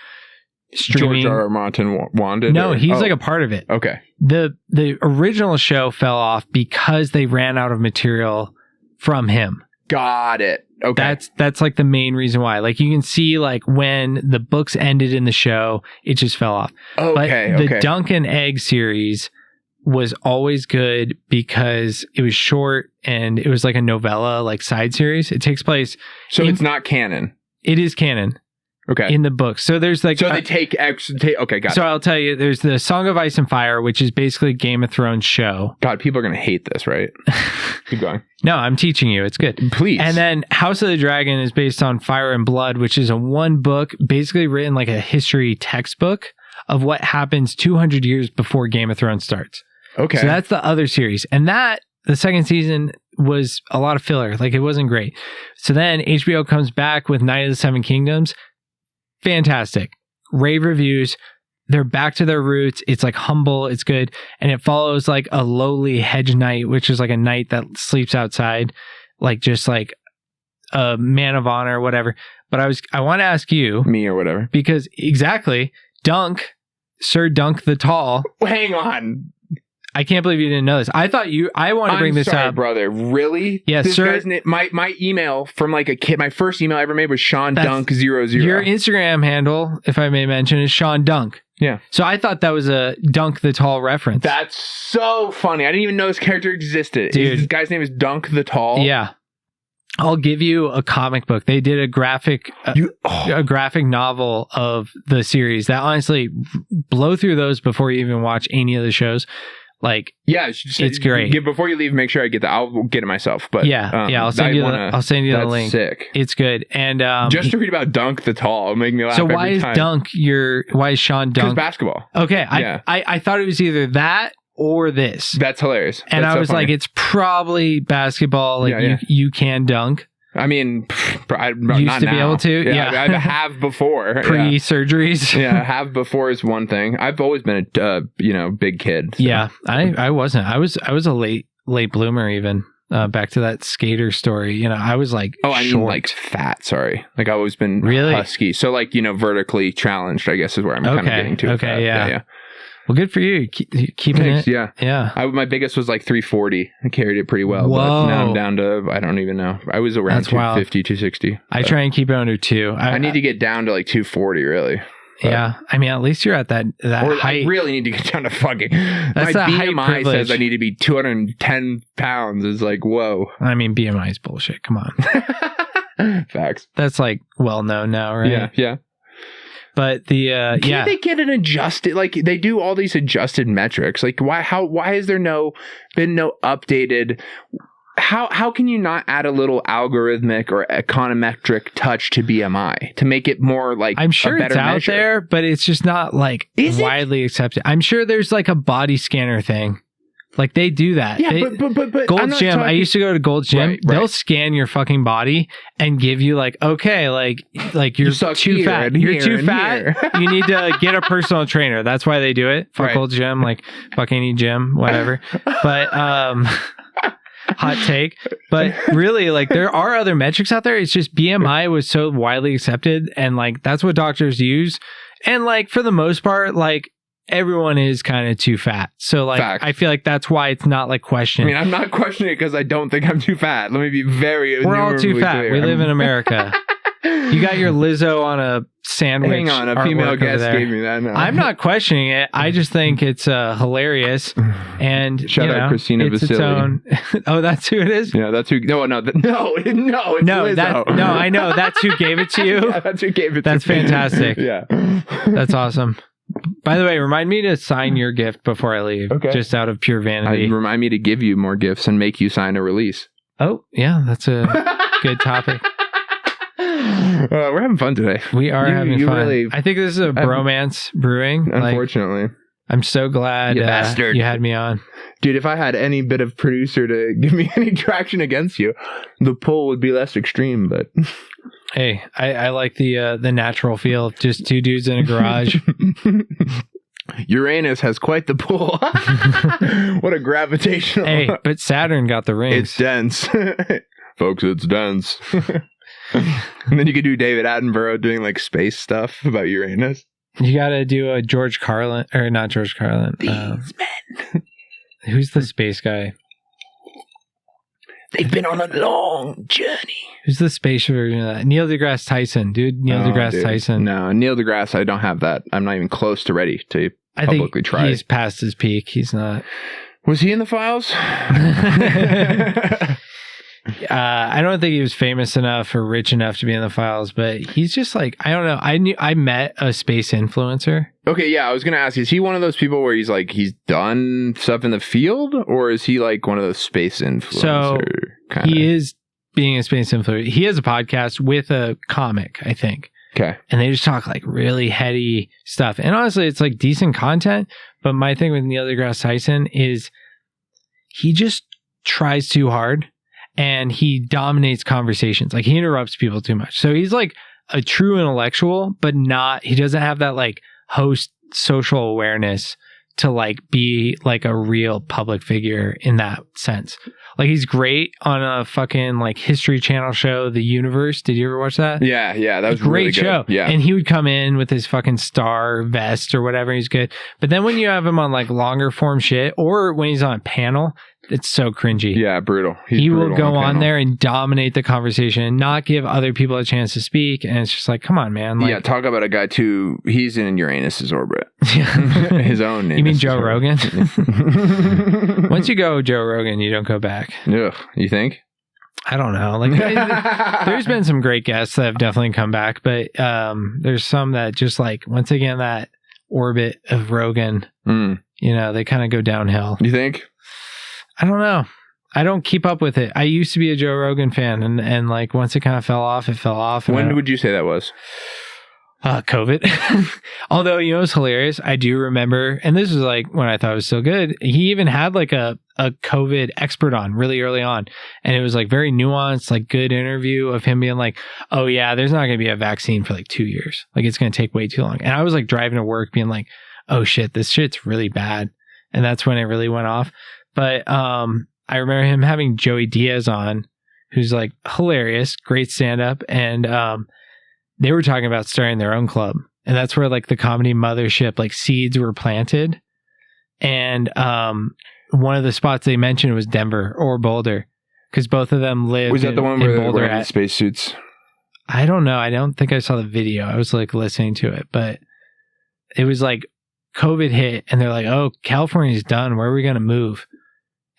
streaming. George R. R. Martin wanted. No, he's like a part of it. Okay. The original show fell off because they ran out of material from him. Got it. Okay. That's like the main reason why. Like you can see like when the books ended in the show, it just fell off. Okay. But the Dunk and Egg series was always good because it was short and it was like a novella, like side series. It takes place. So it's not canon. It is canon. Okay. In the book. So there's like. So they take. Okay, got it. So I'll tell you, there's the Song of Ice and Fire, which is basically Game of Thrones show. God, people are going to hate this, right? Keep going. No, I'm teaching you. It's good. Please. And then House of the Dragon is based on Fire and Blood, which is a one book, basically written like a history textbook of what happens 200 years before Game of Thrones starts. Okay. So that's the other series. And the second season was a lot of filler. Like it wasn't great. So then HBO comes back with Knight of the Seven Kingdoms. Fantastic. Rave reviews. They're back to their roots. It's like humble. It's good. And it follows like a lowly hedge knight, which is like a knight that sleeps outside, like just like a man of honor or whatever. But I want to ask you. Me or whatever. Because exactly. Sir Dunk the Tall. Hang on. I can't believe you didn't know this. I want to bring this up. Brother. Really? Yes, this sir. Guy's my email from like a kid, my first email I ever made was Sean Dunk 00. Your Instagram handle, if I may mention, is Sean Dunk. Yeah. So I thought that was a Dunk the Tall reference. That's so funny. I didn't even know this character existed. Dude. This guy's name is Dunk the Tall. Yeah. I'll give you a comic book. They did a graphic novel of the series. That honestly, blow through those before you even watch any of the shows. Like, yeah, it's great. Before you leave, make sure I get that. I'll get it myself. But I'll send you the link. Sick. It's good. And just to read about Dunk the Tall, it'll make me laugh. So why is Sean Dunk? Because basketball. Okay, yeah. I thought it was either that or this. That's hilarious. And I was like, it's probably basketball. Like you can dunk. I mean, used to be able to. Yeah, I have before. Pre-surgeries. Yeah, have before is one thing. I've always been a big kid. So. Yeah, I wasn't. I was a late bloomer even. back to that skater story. You know, I was like, I short. mean like fat. Sorry, like I've always been really husky. So like vertically challenged, I guess is where I'm kind of getting to. Okay, yeah. Well, good for you. Keeping Thanks, it. Yeah. My biggest was like 340. I carried it pretty well. Whoa. But now I'm down to, I don't even know. I was around 250, 260. I try and keep it under 2. I need to get down to like 240, really. Yeah. I mean, at least you're at that height. I really need to get down to fucking... That's my height BMI privilege. says I need to be 210 pounds. It's like, whoa. I mean, BMI is bullshit. Come on. Facts. That's like well known now, right? Yeah. But the Can't they get an adjusted, like they do all these adjusted metrics? Like why has there been no updated? How can you not add a little algorithmic or econometric touch to BMI to make it more like I'm sure a better it's out measure? there, but it's just not like widely accepted. I'm sure there's like a body scanner thing. Like they do that. Yeah, but Gold's Gym. I used to go to Gold's Gym. Right. They'll scan your fucking body and give you like, okay, like you're too fat. You're too fat. You need to get a personal trainer. That's why they do it. Fuck Gold's Gym, like fuck any gym, whatever. But hot take. But really, like there are other metrics out there. It's just BMI was so widely accepted, and like that's what doctors use. And like for the most part, like everyone is kind of too fat. So like I feel like that's why it's not like questioned. I mean, I'm not questioning it because I don't think I'm too fat. Let me be we're all too fat. Clear. We live in America. You got your Lizzo on a sandwich. Hang on, a female guest gave me that. No. I'm not questioning it. I just think it's hilarious. And shout out Christina Vasily. Oh, that's who it is. Yeah, that's who. No, it's Lizzo. I know that's who gave it to you. Yeah, that's who gave it. That's to me. fantastic. Yeah, that's awesome. By the way, remind me to sign your gift before I leave. Okay. Just out of pure vanity. Remind me to give you more gifts and make you sign a release. Oh, yeah, that's a good topic. We're having fun today. We are having fun. Really, I think this is a bromance brewing. Unfortunately. Like, I'm so glad you had me on. Dude, if I had any bit of producer to give me any traction against you, the pull would be less extreme, but... Hey, I like the natural feel. Just two dudes in a garage. Uranus has quite the pull. What a gravitational... Hey, but Saturn got the rings. It's dense. Folks, it's dense. And then you could do David Attenborough doing like space stuff about Uranus. You got to do a George Carlin, or not George Carlin. These men. Who's the space guy? They've been on a long journey. Who's the space version of that? Neil deGrasse Tyson, dude. Neil deGrasse Tyson. No, Neil deGrasse, I don't have that. I'm not even close to ready to publicly try. He's past his peak. He's not. Was he in the files? I don't think he was famous enough or rich enough to be in the files, but he's just like, I don't know. I met a space influencer. Okay, yeah, I was gonna ask, is he one of those people where he's done stuff in the field, or is he like one of those space influencers? So he is being a space influencer. He has a podcast with a comic, I think. Okay. And they just talk like really heady stuff. And honestly, it's like decent content. But my thing with Neil deGrasse Tyson is he just tries too hard and he dominates conversations. Like he interrupts people too much. So he's like a true intellectual, but he doesn't have that like host social awareness to like be like a real public figure in that sense. Like he's great on a fucking like History Channel show, The Universe. Did you ever watch that? Yeah, that was a great really good. Show. Yeah, and he would come in with his fucking star vest or whatever. He's good. But then when you have him on like longer form shit, or when he's on a panel, it's so cringy. Yeah, brutal. He will go on there and dominate the conversation and not give other people a chance to speak. And it's just like, come on, man. Like, yeah, talk about a guy too. He's in Uranus's orbit. His own. You mean Joe Rogan? Once you go Joe Rogan, you don't go back. Ugh, you think? I don't know. Like, there's been some great guests that have definitely come back, but there's some that just like once again that orbit of Rogan. They kind of go downhill. You think? I don't know. I don't keep up with it. I used to be a Joe Rogan fan, and like once it kind of fell off, it fell off. When would you say that was? COVID. Although, it's hilarious. I do remember, and this was like when I thought it was so good. He even had like a COVID expert on really early on. And it was like very nuanced, like good interview of him being like, oh yeah, there's not going to be a vaccine for like 2 years. Like it's going to take way too long. And I was like driving to work being like, oh shit, this shit's really bad. And that's when it really went off. But I remember him having Joey Diaz on, who's like hilarious, great stand-up, and they were talking about starting their own club, and that's where like the comedy mothership like seeds were planted. And one of the spots they mentioned was Denver or Boulder, because both of them lived. Was that the one where Boulder they were in spacesuits? I don't know. I don't think I saw the video. I was like listening to it, but it was like COVID hit, and they're like, "Oh, California's done. Where are we gonna move?"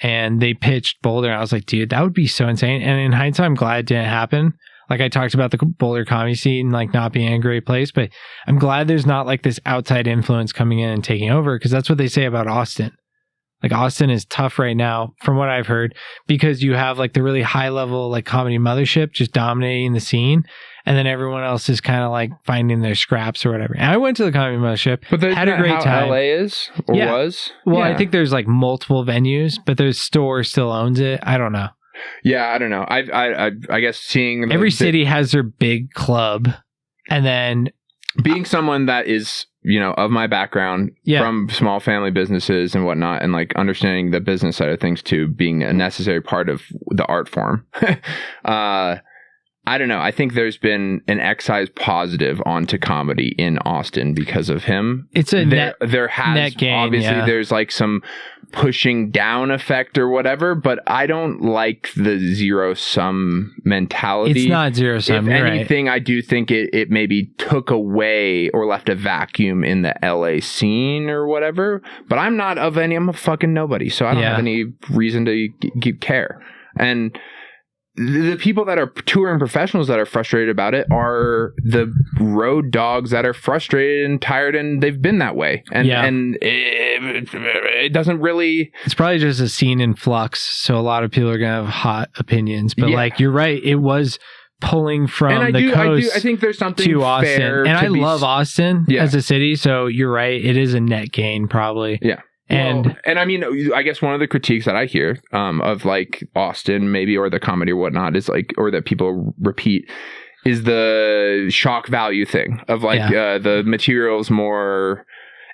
And they pitched Boulder. I was like, dude, that would be so insane. And in hindsight, I'm glad it didn't happen. Like I talked about the Boulder comedy scene, like not being a great place, but I'm glad there's not like this outside influence coming in and taking over, because that's what they say about Austin. Like Austin is tough right now, from what I've heard, because you have like the really high level like comedy mothership just dominating the scene, and then everyone else is kind of like finding their scraps or whatever. And I went to the comedy mothership, but had a great time. LA is or was? Well, I think there's like multiple venues, but the store still owns it. I don't know. Yeah, I don't know. I guess seeing every city has their big club, and then being someone that is, you know, of my background from small family businesses and whatnot, and like understanding the business side of things too, being a necessary part of the art form. I don't know. I think there's been an excise positive onto comedy in Austin because of him. It's a net gain. Obviously, yeah. There's like some pushing down effect or whatever, but I don't like the zero sum mentality. It's not zero sum. If anything, right. I do think it maybe took away or left a vacuum in the LA scene or whatever. But I'm not of any. I'm a fucking nobody, so I don't have any reason to care. And the people that are touring professionals that are frustrated about it are the road dogs that are frustrated and tired, and they've been that way. And it doesn't really... It's probably just a scene in flux, so a lot of people are going to have hot opinions. But like, you're right, it was pulling from the coast I think there's something to Austin. Fair and to I love Austin as a city, so you're right, it is a net gain probably. Yeah. And I mean, I guess one of the critiques that I hear of like Austin maybe, or the comedy or whatnot, is like, or that people repeat, is the shock value thing of like the material's more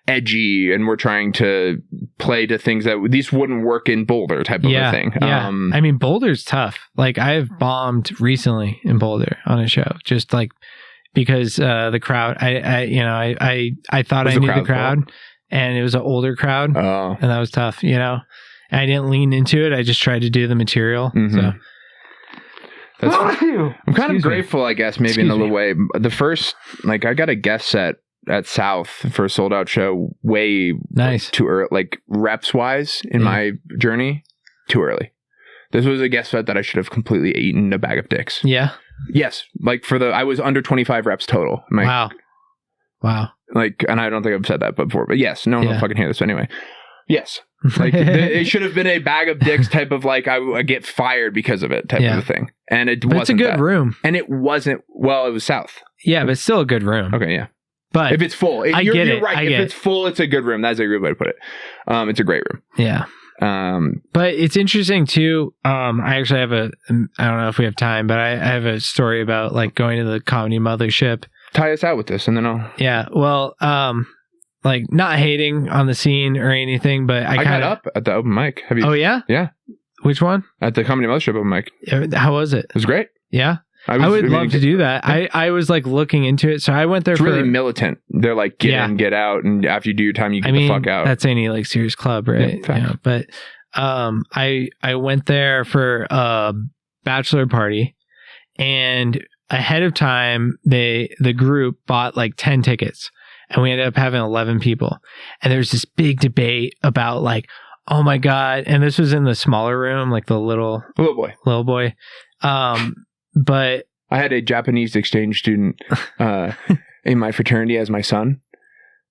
edgy and we're trying to play to things that these wouldn't work in Boulder type of a thing. Yeah. I mean, Boulder's tough. Like I've bombed recently in Boulder on a show, just like because the crowd, I thought I knew the crowd. Full? And it was an older crowd, and that was tough, you know. And I didn't lean into it. I just tried to do the material. Mm-hmm. So I'm kind of grateful, I guess, maybe in a little way. The first, like, I got a guest set at South for a sold out show way too early, like reps wise in my journey, too early. This was a guest set that I should have completely eaten a bag of dicks. Yeah. Yes, like I was under 25 reps total. Wow. Like, and I don't think I've said that before, but yes, no one will fucking hear this anyway. Yes. Like, it should have been a bag of dicks type of like, I get fired because of it type of a thing. And it wasn't. It's a good room. And it wasn't, well, it was South. Yeah, but it's still a good room. Okay, yeah. But if it's full, you're right. If it's full, it's a good room. That's a good way to put it. It's a great room. Yeah. But it's interesting too. I actually have I don't know if we have time, but I have a story about like going to the comedy mothership. Tie us out with this and then I'll... Yeah, well, like not hating on the scene or anything, but I got up at the open mic. Have you? Oh, yeah? Yeah. Which one? At the Comedy Mothership open mic. How was it? It was great. Yeah? I would love to do that. I was like looking into it, so I went there. It's really militant. They're like, get in, get out, and after you do your time, you get the fuck out. That's any like serious club, right? Yeah, but I went there for a bachelor party, and ahead of time, the group bought like 10 tickets, and we ended up having 11 people. And there's this big debate about like, oh my God. And this was in the smaller room, like the little boy. But I had a Japanese exchange student in my fraternity as my son.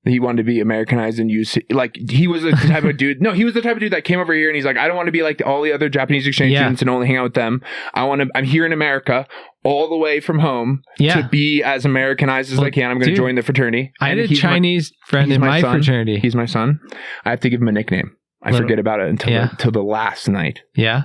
He wanted to be Americanized and use, like, he was the type of dude. No, he was the type of dude that came over here and he's like, I don't want to be like all the other Japanese exchange students and only hang out with them. I'm here in America all the way from home to be as Americanized as I can. I'm going to join the fraternity. I had a Chinese friend in my fraternity. He's my son. I have to give him a nickname. I forget about it until the last night. Yeah.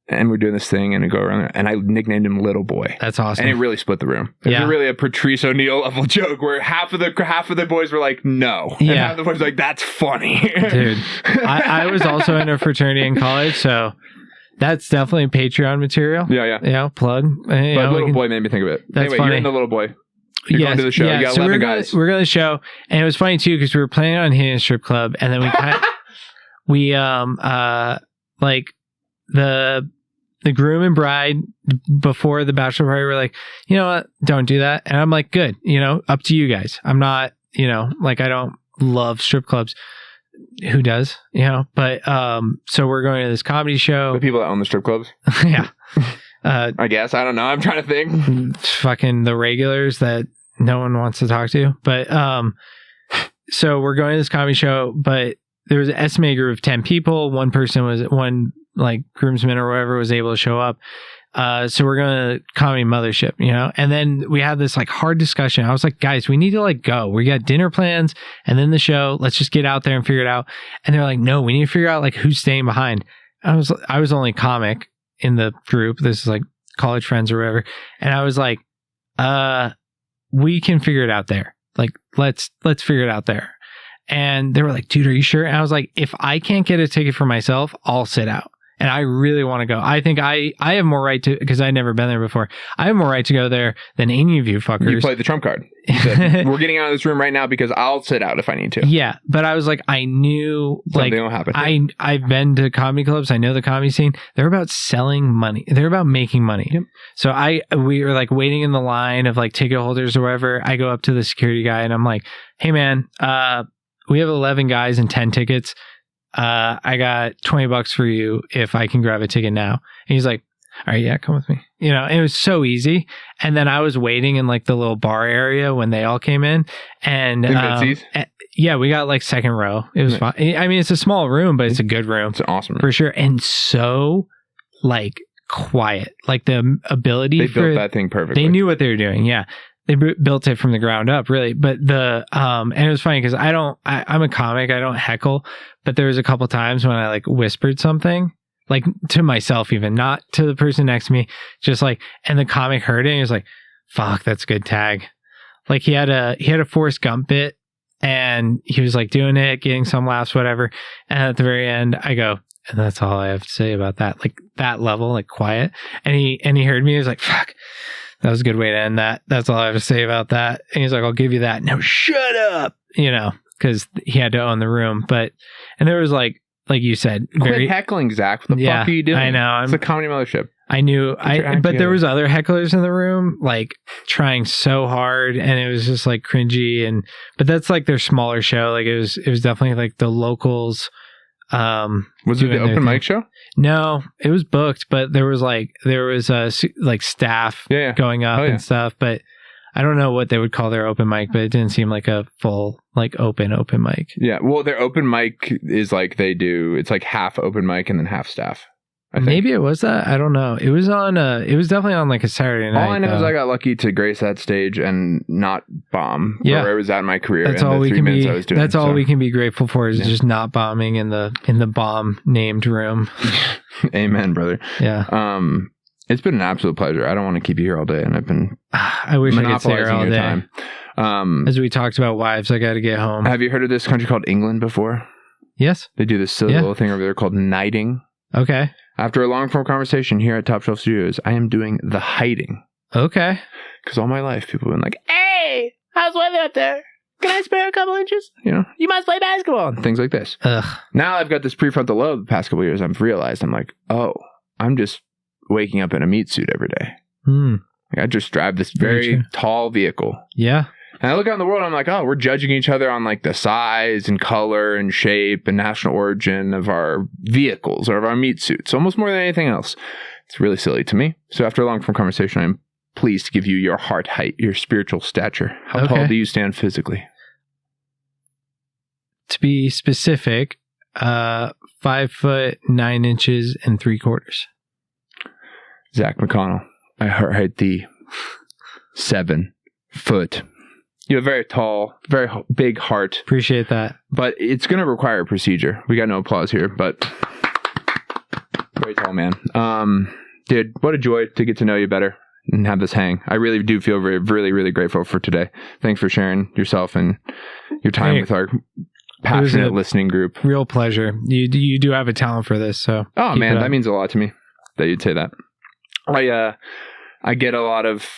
And we're doing this thing and I go around there, and I nicknamed him Little Boy. That's awesome. And it really split the room. It was really a Patrice O'Neill level joke where half of the boys were like, no. And half of the boys were like, that's funny. Dude, I was also in a fraternity in college, so That's definitely Patreon material. Yeah. Plug. But Little Boy made me think of it. That's anyway, funny. you're in the Little Boy. You're going to the show. You got 11 guys. We're going to the show, and it was funny too because we were planning on hitting a strip club, and then like the groom and bride before the bachelor party were like, you know what, don't do that. And I'm like, good, up to you guys. I'm not, like I don't love strip clubs. Who does, but so we're going to this comedy show. The people that own the strip clubs. Yeah. I guess. I don't know. I'm trying to think. Fucking the regulars that no one wants to talk to. But so we're going to this comedy show, but there was an estimated group of 10 people. One groomsman or whatever was able to show up. So we're going to comedy mothership, and then we had this like hard discussion. I was like, guys, we need to like go. We got dinner plans and then the show. Let's just get out there and figure it out. And they're like, no, we need to figure out like who's staying behind. I was only comic in the group. This is like college friends or whatever. And I was like, we can figure it out there. Like, let's figure it out there. And they were like, dude, are you sure? And I was like, if I can't get a ticket for myself, I'll sit out. And I really want to go. I think I have more right to, because I've never been there before. I have more right to go there than any of you fuckers. You played the trump card. You said, we're getting out of this room right now because I'll sit out if I need to. Yeah, but I was like, I knew something will happen. I've been to comedy clubs. I know the comedy scene. They're about selling money. They're about making money. Yep. So we were like waiting in the line of like ticket holders or whatever. I go up to the security guy and I'm like, hey man, we have 11 guys and 10 tickets. I got $20 for you if I can grab a ticket now. And he's like, all right, yeah, come with me. It was so easy. And then I was waiting in like the little bar area when they all came in. And yeah, we got like second row. It was fun. I mean, it's a small room, but it's a good room. It's an awesome room. For sure. And so like quiet, like the ability they built that thing perfectly. They knew what they were doing. Yeah. They built it from the ground up, really. But and it was funny because I'm a comic. I don't heckle, but there was a couple times when I like whispered something, like to myself, even not to the person next to me, just like, and the comic heard it and he was like, fuck, that's a good tag. Like he had a Forrest Gump bit and he was like doing it, getting some laughs, whatever. And at the very end, I go, and that's all I have to say about that. Like that level, like quiet. And he heard me. He was like, fuck. That was a good way to end that. That's all I have to say about that. And he's like, I'll give you that. No, shut up. Because he had to own the room. And there was like you said, quit heckling, Zach. What the fuck are you doing? I know. It's a comedy mothership. I knew. But there was other hecklers in the room, like trying so hard, and it was just like cringy. But that's like their smaller show. Like it was definitely like the locals. Was it the open mic show? No, it was booked, but there was staff going up and stuff. But I don't know what they would call their open mic, but it didn't seem like a full like open mic. Yeah, well, their open mic is like it's like half open mic and then half staff. I think. Maybe it was that. I don't know. It was on. It was definitely on like a Saturday night. All I know is I got lucky to grace that stage and not bomb. Where I was at in my career. That's all we can be. That's all we can be grateful for is just not bombing in the bomb named room. Amen, brother. Yeah. It's been an absolute pleasure. I don't want to keep you here all day, and I've been. I wish I could stay here all day. Time. As we talked about wives, I got to get home. Have you heard of this country called England before? Yes. They do this silly little thing over there called knighting. Okay. After a long form conversation here at Top Shelf Studios, I am doing the hiding. Okay. Because all my life, people have been like, hey, how's weather up there? Can I spare a couple inches? You must play basketball. And things like this. Ugh. Now I've got this prefrontal lobe the past couple of years. I've realized, I'm like, oh, I'm just waking up in a meat suit every day. Like I just drive this very tall vehicle. Yeah. And I look out in the world and I'm like, oh, we're judging each other on like the size and color and shape and national origin of our vehicles or of our meat suits, almost more than anything else. It's really silly to me. So after a long form conversation, I'm pleased to give you your heart height, your spiritual stature. How tall do you stand physically? To be specific, 5'9" 3/4. Zach McConnel, I heart height thee 7 foot. You have a very tall, very big heart. Appreciate that. But it's going to require a procedure. We got no applause here, but very tall man. Dude, what a joy to get to know you better and have this hang. I really do feel really, really grateful for today. Thanks for sharing yourself and your time with our passionate listening group. Real pleasure. You do have a talent for this, so. Oh man, that means a lot to me. that you'd say that. I get a lot of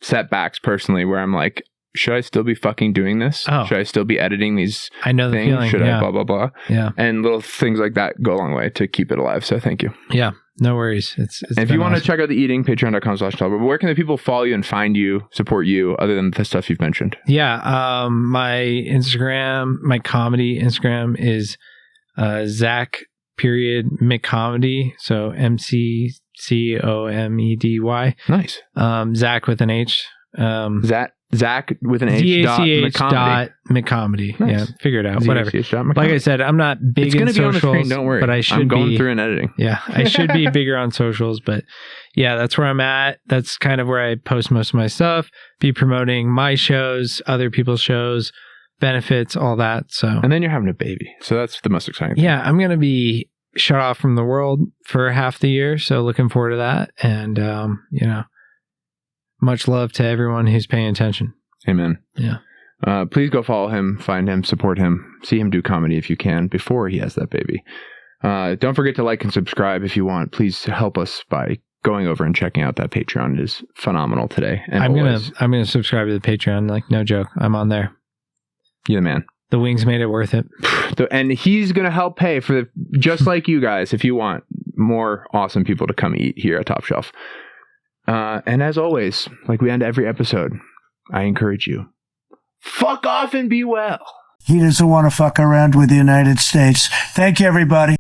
setbacks personally where I'm like, should I still be fucking doing this? Oh. Should I still be editing these I know the things? feeling. Should I blah, blah, blah? Yeah. And little things like that go a long way to keep it alive. So thank you. Yeah. No worries. It's and if you want to check out the eating, patreon.com/Talbot. Where can the people follow you and find you, support you, other than the stuff you've mentioned? Yeah. My Instagram, my comedy Instagram is Zach _McComedy. So McComedy. Nice. Zach with an H. Zach with an H. McComedy. Nice. Yeah, figure it out. Whatever. Like I said, I'm not big in socials. Be on the screen, don't worry. But I should I'm going through and editing. Yeah, I should be bigger on socials. But yeah, that's where I'm at. That's kind of where I post most of my stuff. Be promoting my shows, other people's shows, benefits, all that. So, and then you're having a baby. So that's the most exciting thing. Yeah, I'm going to be shut off from the world for half the year. So looking forward to that. And, much love to everyone who's paying attention. Amen. Yeah. Please go follow him, find him, support him, see him do comedy if you can before he has that baby. Don't forget to like and subscribe if you want. Please help us by going over and checking out that Patreon. It is phenomenal today. And I'm gonna subscribe to the Patreon. Like, no joke. I'm on there. You're the man. The wings made it worth it. And he's going to help pay for just like you guys, if you want more awesome people to come eat here at Top Shelf. And as always, like we end every episode, I encourage you, fuck off and be well. He doesn't want to fuck around with the United States. Thank you, everybody.